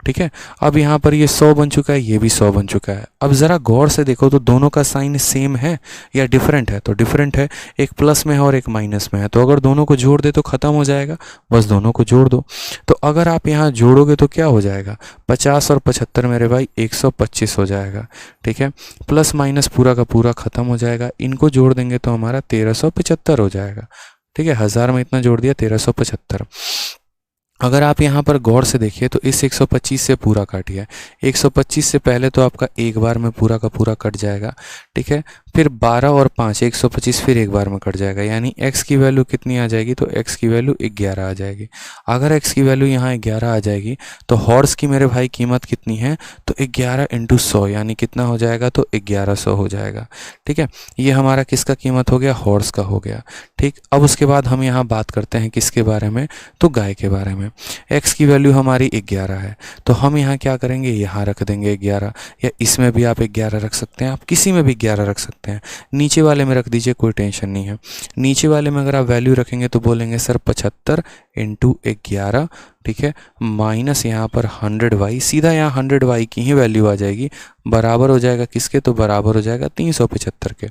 ठीक है, अब यहाँ पर ये 100 बन चुका है, ये भी 100 बन चुका है। अब ज़रा गौर से देखो तो दोनों का साइन सेम है या डिफरेंट है, तो डिफरेंट है। एक प्लस में है और एक माइनस में है, तो अगर दोनों को जोड़ दे तो ख़त्म हो जाएगा। बस दोनों को जोड़ दो। तो अगर आप यहाँ जोड़ोगे तो क्या हो जाएगा, 50 और 75 मेरे भाई 125 हो जाएगा। ठीक है, प्लस माइनस पूरा का पूरा ख़त्म हो जाएगा। इनको जोड़ देंगे तो हमारा 1375 हो जाएगा। ठीक है, 1000 में इतना जोड़ दिया, 1375। अगर आप यहाँ पर गौर से देखिए तो इस 125 से पूरा काटिए। 125 से पहले तो आपका एक बार में पूरा का पूरा कट जाएगा। ठीक है, फिर 12 और 5 125 फिर एक बार में कट जाएगा, यानी x की वैल्यू कितनी आ जाएगी, तो x की वैल्यू 11 आ जाएगी। अगर x की वैल्यू यहाँ 11 आ जाएगी तो हॉर्स की मेरे भाई कीमत कितनी है, तो 11 × 100 यानी कितना हो जाएगा, तो 1100 हो जाएगा। ठीक है, ये हमारा किसका कीमत हो गया, हॉर्स का हो गया। ठीक, अब उसके बाद हम यहाँ बात करते हैं किसके बारे में, तो गाय के बारे में। x की वैल्यू हमारी 11 है, तो हम यहाँ क्या करेंगे, यहाँ रख देंगे 11, या इसमें भी आप 11 रख सकते हैं, आप किसी में भी 11 रख सकते हैं। नीचे वाले में रख दीजिए, कोई टेंशन नहीं है। नीचे वाले में अगर आप वैल्यू रखेंगे तो बोलेंगे सर 75 × 11। ठीक है, माइनस यहाँ पर 100y, सीधा यहाँ 100y की ही वैल्यू आ जाएगी। बराबर हो जाएगा किसके, तो बराबर हो जाएगा 375 के।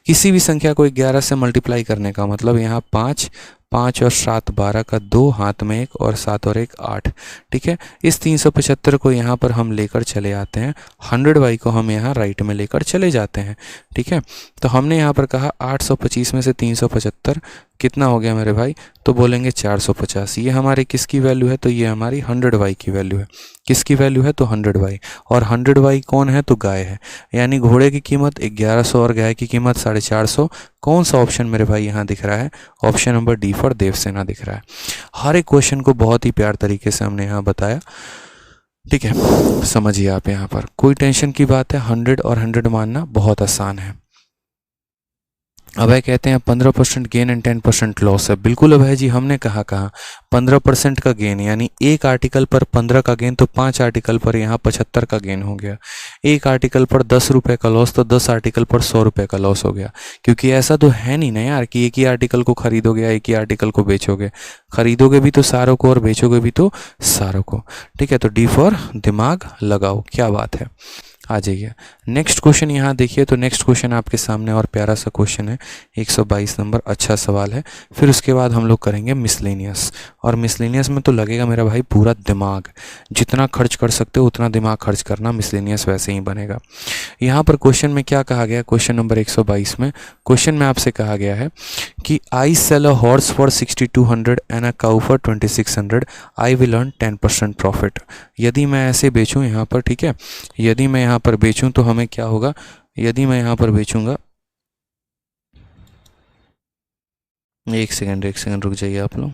किसी भी संख्या को 11 से मल्टीप्लाई करने का मतलब यहाँ 5 5 और 7 12 का 2, हाथ में 1 और 7 और 1 8। ठीक है, इस 375 को यहाँ पर हम लेकर चले आते हैं, 100y को हम यहाँ राइट में लेकर चले जाते हैं। ठीक है, तो हमने यहाँ पर कहा 825 में से 375 कितना हो गया मेरे भाई, तो बोलेंगे 450। ये हमारी किसकी वैल्यू है, तो ये हमारी 100y की वैल्यू है। किसकी वैल्यू है, तो 100y, और 100y कौन है, तो गाय है। यानी घोड़े की कीमत 1100 और गाय की कीमत 450। कौन सा ऑप्शन मेरे भाई यहाँ दिख रहा है, option number D for Devasena दिख रहा है। हर एक क्वेश्चन को बहुत ही प्यार तरीके से हमने यहाँ बताया। ठीक है, समझिए आप यहाँ पर कोई टेंशन की बात है, 100 और 100 मानना बहुत आसान है। अभय कहते हैं 15% गेन एंड 10% लॉस है। बिल्कुल अभय जी, हमने कहा 15% का गेन, यानी एक आर्टिकल पर 15 का गेन, तो 5 आर्टिकल पर यहाँ 75 का गेन हो गया। एक आर्टिकल पर 10 रुपये का लॉस, तो 10 आर्टिकल पर 100 रुपये का लॉस हो गया। क्योंकि ऐसा तो है नहीं ना यार कि एक ही आर्टिकल को खरीदोगे या एक ही आर्टिकल को बेचोगे। खरीदोगे भी तो सारों को और बेचोगे भी तो सारों को। ठीक है, तो डी फॉर दिमाग लगाओ, क्या बात है। आ जाइए नेक्स्ट क्वेश्चन यहाँ देखिए। तो नेक्स्ट क्वेश्चन आपके सामने और प्यारा सा क्वेश्चन है, 122 नंबर, अच्छा सवाल है। फिर उसके बाद हम लोग करेंगे मिसलेनियस, और मिसलेनियस में तो लगेगा मेरा भाई पूरा दिमाग, जितना खर्च कर सकते हो उतना दिमाग खर्च करना, मिसलेनियस वैसे ही बनेगा। यहाँ पर क्वेश्चन में क्या कहा गया, क्वेश्चन नंबर 122 में क्वेश्चन में आपसे कहा गया है कि I sell a horse for 6200 and a cow for 2600, I will earn 10% profit. यदि मैं ऐसे बेचूं यहाँ पर, ठीक है, यदि मैं यहाँ पर बेचूं तो हमें क्या होगा, यदि मैं यहाँ पर बेचूंगा, एक सेकंड रुक जाइए आप लोग।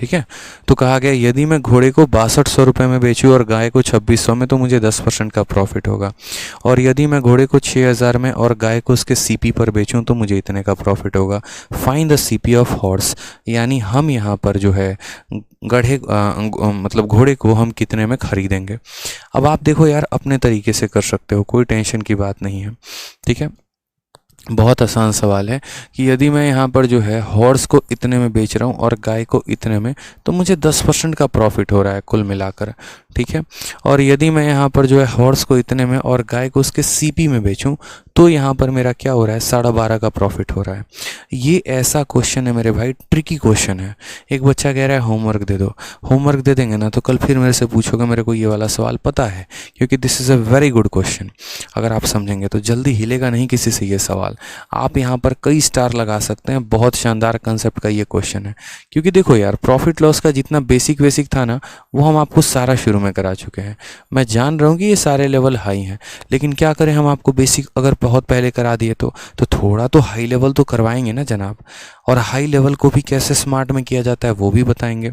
ठीक है। तो कहा गया यदि मैं घोड़े को 6200 रुपये में बेचूँ और गाय को 2600 में तो मुझे 10% का प्रॉफिट होगा, और यदि मैं घोड़े को 6000 में और गाय को उसके सीपी पर बेचूं तो मुझे इतने का प्रॉफिट होगा। Find the CP of horse, यानी हम यहाँ पर जो है मतलब घोड़े को हम कितने में खरीदेंगे। अब आप देखो यार, अपने तरीके से कर सकते हो, कोई टेंशन की बात नहीं है, ठीक है। बहुत आसान सवाल है कि यदि मैं यहाँ पर जो है हॉर्स को इतने में बेच रहा हूँ और गाय को इतने में, तो मुझे 10% का प्रॉफिट हो रहा है कुल मिलाकर, ठीक है। और यदि मैं यहाँ पर जो है हॉर्स को इतने में और गाय को उसके सीपी में बेचूं तो यहाँ पर मेरा क्या हो रहा है, 12.5 का प्रॉफिट हो रहा है। ये ऐसा क्वेश्चन है मेरे भाई, ट्रिकी क्वेश्चन है। एक बच्चा कह रहा है होमवर्क दे दो, होमवर्क दे देंगे ना तो कल फिर मेरे से पूछोगे मेरे को ये वाला सवाल पता है, क्योंकि this is a very good question. अगर आप समझेंगे तो जल्दी हिलेगा नहीं किसी से ये सवाल, आप यहाँ पर कई स्टार लगा सकते हैं। बहुत शानदार कंसेप्ट का ये क्वेश्चन है, क्योंकि देखो यार प्रॉफिट लॉस का जितना बेसिक था ना वो हम आपको सारा शुरू में करा चुके हैं। मैं जान रहा हूँ कि ये सारे लेवल हाई हैं, लेकिन क्या करें, हम आपको बेसिक अगर बहुत पहले करा दिए तो थोड़ा तो हाई लेवल तो करवाएंगे ना जनाब, और हाई लेवल को भी कैसे स्मार्ट में किया जाता है वो भी बताएंगे।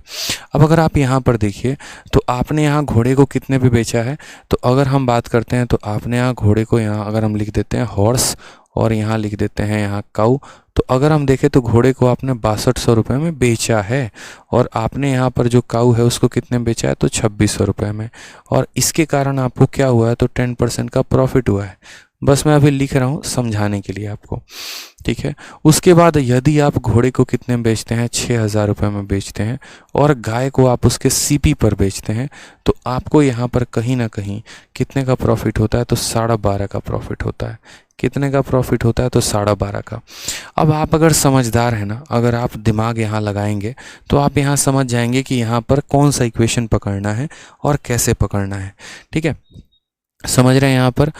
अब अगर आप यहाँ पर देखिए तो आपने यहाँ घोड़े को कितने पे बेचा है, तो अगर हम बात करते हैं तो आपने यहाँ घोड़े को, यहाँ अगर हम लिख देते हैं हॉर्स और यहाँ लिख देते हैं यहाँ काऊ, तो अगर हम देखें तो घोड़े को आपने 6200 रुपये में बेचा है, और आपने यहाँ पर जो काऊ है उसको कितने में बेचा है, तो 2600 रुपये में, और इसके कारण आपको क्या हुआ है, तो 10% का प्रॉफिट हुआ है। बस मैं अभी लिख रहा हूँ समझाने के लिए आपको, ठीक है। उसके बाद यदि आप घोड़े को कितने में बेचते हैं, 6000 रुपये में बेचते हैं, और गाय को आप उसके सीपी पर बेचते हैं, तो आपको यहाँ पर कहीं ना कहीं कितने का प्रॉफिट होता है, तो 12.5 का प्रॉफिट होता है। कितने का प्रॉफिट होता है, तो 12.5 का। अब आप अगर समझदार हैं ना, अगर आप दिमाग यहाँ लगाएंगे तो आप यहाँ समझ जाएंगे कि यहाँ पर कौन सा इक्वेशन पकड़ना है और कैसे पकड़ना है, ठीक है। समझ रहे हैं यहाँ पर,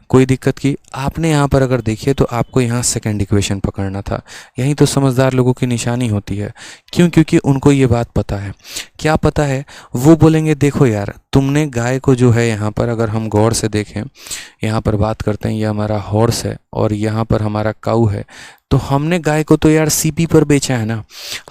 कोई दिक्कत की आपने यहाँ पर अगर देखिए तो आपको यहाँ सेकंड इक्वेशन पकड़ना था। यही तो समझदार लोगों की निशानी होती है। क्यों? क्योंकि उनको ये बात पता है। क्या पता है? वो बोलेंगे देखो यार तुमने गाय को जो है, यहाँ पर अगर हम गौर से देखें, यहाँ पर बात करते हैं, ये हमारा हॉर्स है और यहाँ पर हमारा काऊ है, तो हमने गाय को तो यार सीपी पर बेचा है ना,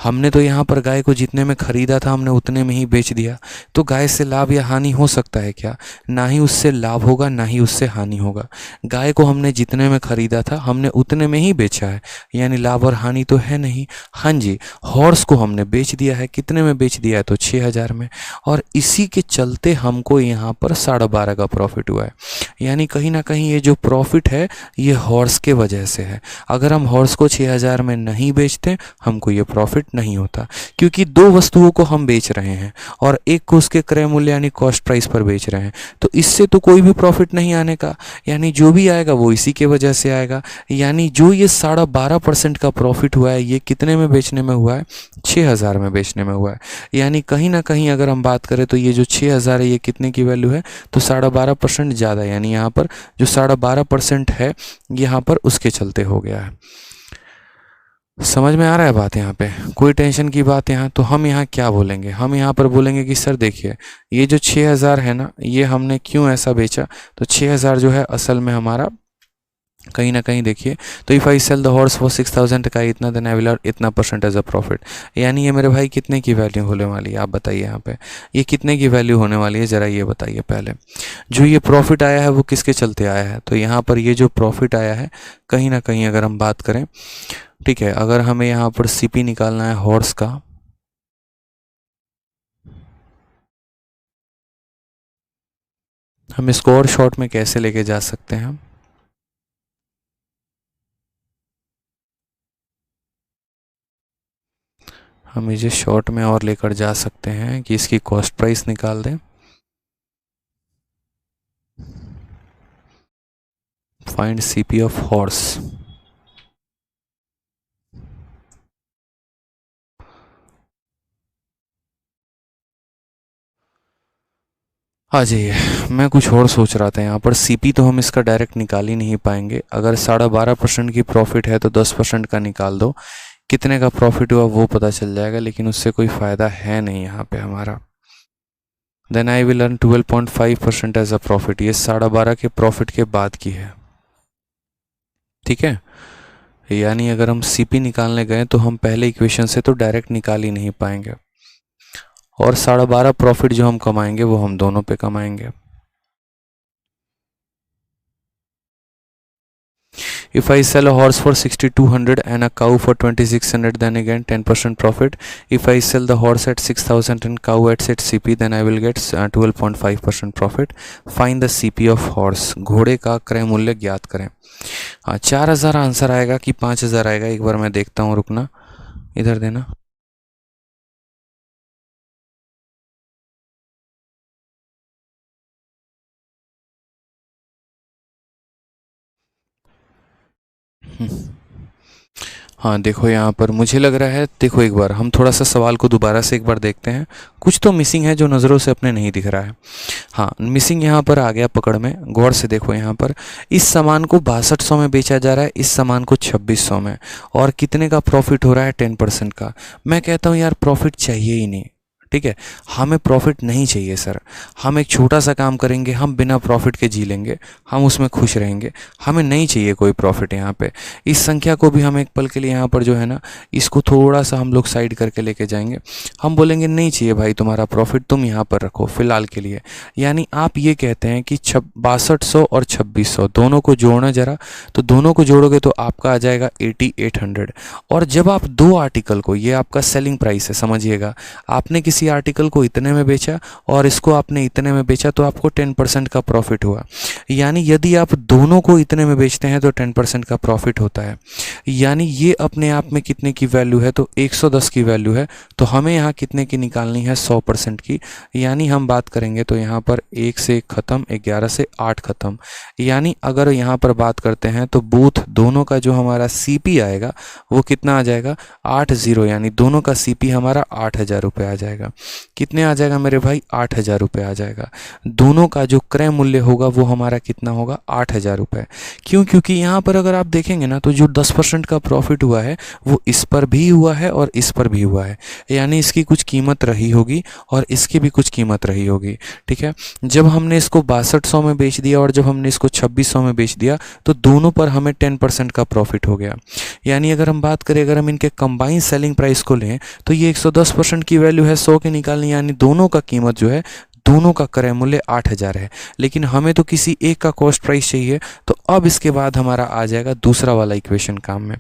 हमने तो यहाँ पर गाय को जितने में खरीदा था हमने उतने में ही बेच दिया। तो गाय से लाभ या हानि हो सकता है क्या? ना ही उससे लाभ होगा ना ही उससे हानि होगा। गाय को हमने जितने में खरीदा था हमने उतने में ही बेचा है, यानी लाभ और हानि तो है नहीं। हाँ जी, हॉर्स को हमने बेच दिया है, कितने में बेच दिया है, तो 6000 में, और इसी के चलते हमको यहाँ पर 12.5 का प्रॉफिट हुआ है। यानी कहीं ना कहीं ये जो प्रॉफिट है ये हॉर्स के वजह से है। अगर हम हॉर्स को 6000 में नहीं बेचते हमको ये प्रॉफिट नहीं होता, क्योंकि दो वस्तुओं को हम बेच रहे हैं और एक को उसके क्रय मूल्य यानी कॉस्ट प्राइस पर बेच रहे हैं, तो इससे तो कोई भी प्रॉफिट नहीं आने का। यानी जो भी आएगा वो इसी के वजह से आएगा। यानी जो ये 12.5% का प्रॉफिट हुआ है ये कितने में बेचने में हुआ है, 6000 में बेचने में हुआ है। यानी कहीं ना कहीं अगर हम बात करें तो ये जो 6000 है ये कितने की वैल्यू है, तो 12.5% ज़्यादा, यानी यहाँ पर जो 12.5% है यहाँ पर उसके चलते हो गया है। समझ में आ रहा है बात? यहाँ पे कोई टेंशन की बात यहाँ? तो हम यहाँ क्या बोलेंगे, हम यहाँ पर बोलेंगे कि सर देखिए ये जो 6000 है ना, ये हमने क्यों ऐसा बेचा, तो 6000 जो है असल में हमारा कहीं ना कहीं देखिए, तो if I sell the horse for 6000 का इतना, देन आई विल अर्न इतना परसेंट एज अ प्रॉफिट। यानी ये मेरे भाई कितने की वैल्यू होने वाली है, आप बताइए यहाँ पे ये कितने की वैल्यू होने वाली है, ज़रा ये बताइए पहले। जो ये प्रॉफिट आया है वो किसके चलते आया है, तो यहाँ पर ये जो प्रॉफिट आया है कहीं ना कहीं अगर हम बात करें, ठीक है, अगर हमें यहाँ पर सीपी निकालना है हॉर्स का, हम इसको और शॉर्ट में कैसे लेके जा सकते हैं, हम इसे शॉर्ट में और लेकर जा सकते हैं कि इसकी कॉस्ट प्राइस निकाल दें। Find CP of horse. आ जाइए, मैं कुछ और सोच रहा था यहाँ पर। सीपी तो हम इसका डायरेक्ट निकाल ही नहीं पाएंगे। अगर 12.5% की प्रॉफिट है तो 10% का निकाल दो, कितने का प्रॉफिट हुआ वो पता चल जाएगा, लेकिन उससे कोई फ़ायदा है नहीं यहाँ पे हमारा। Then I will earn 12.5% as a profit. ये 12.5 के प्रॉफिट के बाद की है, ठीक है। यानी अगर हम सीपी निकालने गए तो हम पहले इक्वेशन से तो डायरेक्ट निकाल ही नहीं पाएंगे। और 12.5 प्रॉफिट जो हम कमाएंगे वो हम दोनों पे कमाएंगे। If I sell a horse for 6,200 and a cow for 2,600, then again 10% profit. If I sell the horse at 6,000 and cow at its CP, then I will get 12.5% profit. Find the CP of horse. घोड़े का क्रय मूल्य ज्ञात करें। हाँ, 4,000 answer आएगा कि 5,000 आएगा, एक बार मैं देखता हूँ, रुकना, इधर देना। हाँ देखो, यहाँ पर मुझे लग रहा है, देखो एक बार हम थोड़ा सा सवाल को दोबारा से एक बार देखते हैं, कुछ तो मिसिंग है जो नज़रों से अपने नहीं दिख रहा है। हाँ, मिसिंग यहाँ पर आ गया पकड़ में, गौर से देखो। यहाँ पर इस सामान को 6200 में बेचा जा रहा है, इस सामान को 2600 में, और कितने का प्रॉफिट हो रहा है? 10% का। मैं कहता हूँ यार प्रॉफिट चाहिए ही नहीं, ठीक है, हमें प्रॉफिट नहीं चाहिए सर। हम एक छोटा सा काम करेंगे, हम बिना प्रॉफिट के जी लेंगे, हम उसमें खुश रहेंगे, हमें नहीं चाहिए कोई प्रॉफिट यहाँ पे। इस संख्या को भी हम एक पल के लिए यहाँ पर जो है ना, इसको थोड़ा सा हम लोग साइड करके लेके जाएंगे। हम बोलेंगे नहीं चाहिए भाई तुम्हारा प्रॉफिट, तुम यहाँ पर रखो फ़िलहाल के लिए। यानी आप ये कहते हैं कि 6200 और 2600 दोनों को जोड़ना ज़रा, तो दोनों को जोड़ोगे तो आपका आ जाएगा 8800। और जब आप दो आर्टिकल को, ये आपका सेलिंग प्राइस है, समझिएगा, आपने किसी आर्टिकल को इतने में बेचा और इसको आपने इतने में बेचा, तो आपको 10% का प्रॉफिट हुआ। यानी यदि आप दोनों को इतने में बेचते हैं तो 10% का प्रॉफिट होता है। यानी ये अपने आप में कितने की वैल्यू है? तो 110 की वैल्यू है। तो हमें यहाँ कितने की निकालनी है? 100% की। यानी हम बात करेंगे तो यहाँ पर 1 से 1 खत्म, 11 से 8 खत्म। यानी अगर यहाँ पर बात करते हैं तो बूथ दोनों का जो हमारा CP आएगा वो कितना आ जाएगा? 80। यानी दोनों का CP हमारा 8,000 रुपये आ जाएगा। कितने आ जाएगा मेरे भाई? 8,000 रुपये आ जाएगा। दोनों का जो क्रय मूल्य होगा वो हमारा कितना होगा? 8,000 रुपये। क्यों? क्योंकि यहाँ पर अगर आप देखेंगे ना, तो जो 10% का प्रॉफिट हुआ है वो इस पर भी हुआ है और इस पर भी हुआ है। यानी इसकी कुछ कीमत रही होगी और इसकी भी कुछ कीमत रही होगी, ठीक है। जब हमने इसको 6200 में बेच दिया और जब हमने इसको 2600 में बेच दिया, तो दोनों पर हमें 10% का प्रॉफिट हो गया। यानी अगर हम बात करें, अगर हम इनके कंबाइन सेलिंग प्राइस को लें, तो ये 110% की वैल्यू है, 100 की निकालनी, यानी दोनों का कीमत जो है, दोनों का क्रय मूल्य 8,000 है। लेकिन हमें तो किसी एक का कॉस्ट प्राइस चाहिए। तो अब इसके बाद हमारा आ जाएगा दूसरा वाला इक्वेशन काम में।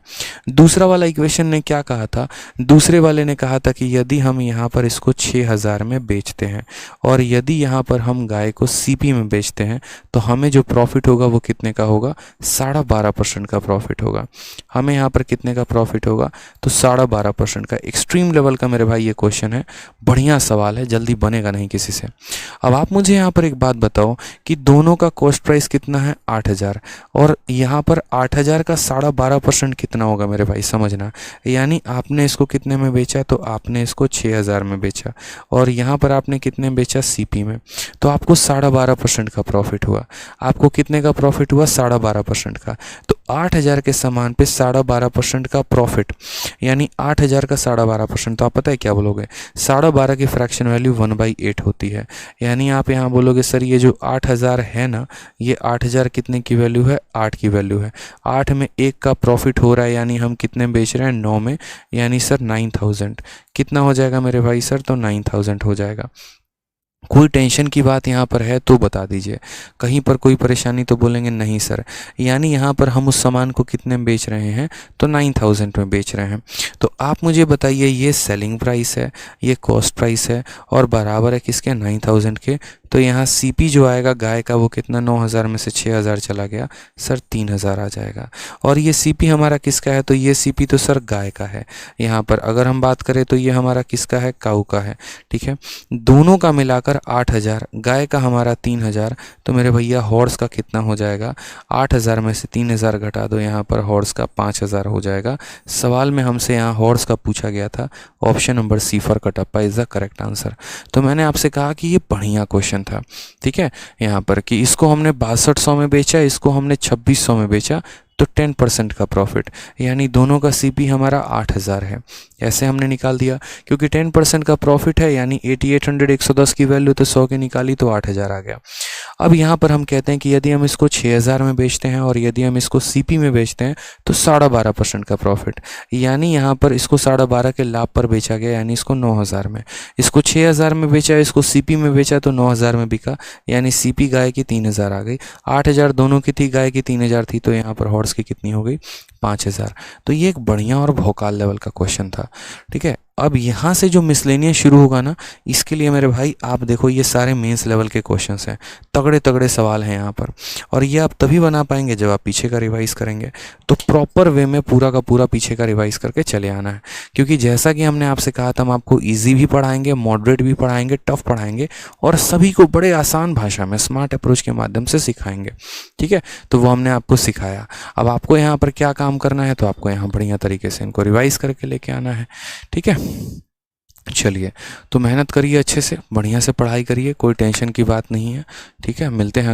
दूसरा वाला इक्वेशन ने क्या कहा था? दूसरे वाले ने कहा था कि यदि हम यहाँ पर इसको 6,000 में बेचते हैं और यदि यहाँ पर हम गाय को CP में बेचते हैं, तो हमें जो प्रॉफिट होगा वो कितने का होगा? 12.5% का प्रॉफिट होगा। हमें यहाँ पर कितने का प्रॉफिट होगा? तो 12.5% का। एक्सट्रीम लेवल का मेरे भाई ये क्वेश्चन है, बढ़िया सवाल है, जल्दी बनेगा नहीं किसी से। अब आप मुझे यहाँ पर एक बात बताओ कि दोनों का कॉस्ट प्राइस कितना है? 8,000, और यहाँ पर 8,000 का 12.5% कितना होगा मेरे भाई? समझना। यानी आपने इसको कितने में बेचा? तो आपने इसको 6,000 में बेचा, और यहाँ पर आपने कितने में बेचा? CP में। तो आपको 12.5% का प्रॉफिट हुआ। आपको कितने का प्रॉफिट हुआ? 12.5% का। तो 8,000 के सामान पे 12.5% का प्रॉफिट, यानी 8,000 का 12.5%, तो आप पता है क्या बोलोगे? 12.5 की फ्रैक्शन वैल्यू 1/8 होती है। यानी आप यहाँ बोलोगे सर ये जो 8,000 है ना, ये 8,000 कितने की वैल्यू है? 8 की वैल्यू है। 8 में 1 का प्रॉफिट हो रहा है, यानी हम कितने बेच रहे हैं? 9 में। यानी सर 9,000 कितना हो जाएगा मेरे भाई? सर तो 9,000 हो जाएगा। कोई टेंशन की बात यहाँ पर है तो बता दीजिए, कहीं पर कोई परेशानी तो बोलेंगे नहीं सर। यानी यहाँ पर हम उस सामान को कितने में बेच रहे हैं? तो 9,000 में बेच रहे हैं। तो आप मुझे बताइए, ये सेलिंग प्राइस है, ये कॉस्ट प्राइस है, और बराबर है किसके? 9,000 के। तो यहाँ CP जो आएगा गाय का वो कितना? 9,000 में से 6,000 चला गया, सर 3,000 आ जाएगा। और ये CP हमारा किसका है? तो ये CP तो सर गाय का है। यहाँ पर अगर हम बात करें तो ये हमारा किसका है? काऊ का है, ठीक है। दोनों का मिलाकर 8,000, गाय का हमारा 3,000। तो मेरे भैया हॉर्स का कितना हो जाएगा? 8,000 में से 3,000 घटा दो, यहाँ पर हॉर्स का 5,000 हो जाएगा। सवाल में हमसे यहाँ हॉर्स का पूछा गया था। Option number C for Kattappa is the correct answer. तो मैंने आपसे कहा कि ये बढ़िया क्वेश्चन था, ठीक है। यहाँ पर कि इसको हमने 6200 में बेचा, इसको हमने 2600 में बेचा, तो 10% का प्रॉफिट, यानी दोनों का CP हमारा 8,000 है। ऐसे हमने निकाल दिया, क्योंकि 10% का प्रॉफिट है, यानी 8800, 110 की वैल्यू तो 100 की निकाली तो 8,000 आ गया। अब यहाँ पर हम कहते हैं कि यदि हम इसको 6000 में बेचते हैं और यदि हम इसको सीपी में बेचते हैं तो 12.5% का प्रॉफिट, यानी यहाँ पर इसको 12.5 के लाभ पर बेचा गया, यानी इसको 9000 में, इसको 6000 में बेचा, इसको सीपी में बेचा तो 9000 में बिका, यानी सीपी गाय की 3000 आ गई, 8000 दोनों की थी, गाय की 3000 थी, तो यहाँ पर हॉर्स की कितनी हो गई 5000। तो ये एक बढ़िया और भौकाल लेवल का क्वेश्चन था। ठीक है, अब यहाँ से जो मिसलेनियस शुरू होगा ना, इसके लिए मेरे भाई आप देखो ये सारे मेंस लेवल के क्वेश्चंस हैं, तगड़े तगड़े सवाल हैं यहाँ पर, और ये आप तभी बना पाएंगे जब आप पीछे का रिवाइज करेंगे। तो प्रॉपर वे में पूरा का पूरा पीछे का रिवाइज करके चले आना है, क्योंकि जैसा कि हमने आपसे कहा था हम आपको ईजी भी पढ़ाएंगे, मॉडरेट भी पढ़ाएंगे, टफ पढ़ाएंगे, और सभी को बड़े आसान भाषा में स्मार्ट अप्रोच के माध्यम से सिखाएंगे। ठीक है, तो वो हमने आपको सिखाया। अब आपको यहाँ पर क्या काम करना है, तो आपको यहाँ बढ़िया तरीके से इनको रिवाइज करके लेके आना है। ठीक है, चलिए, तो मेहनत करिए अच्छे से, बढ़िया से पढ़ाई करिए, कोई टेंशन की बात नहीं है। ठीक है, मिलते हैं।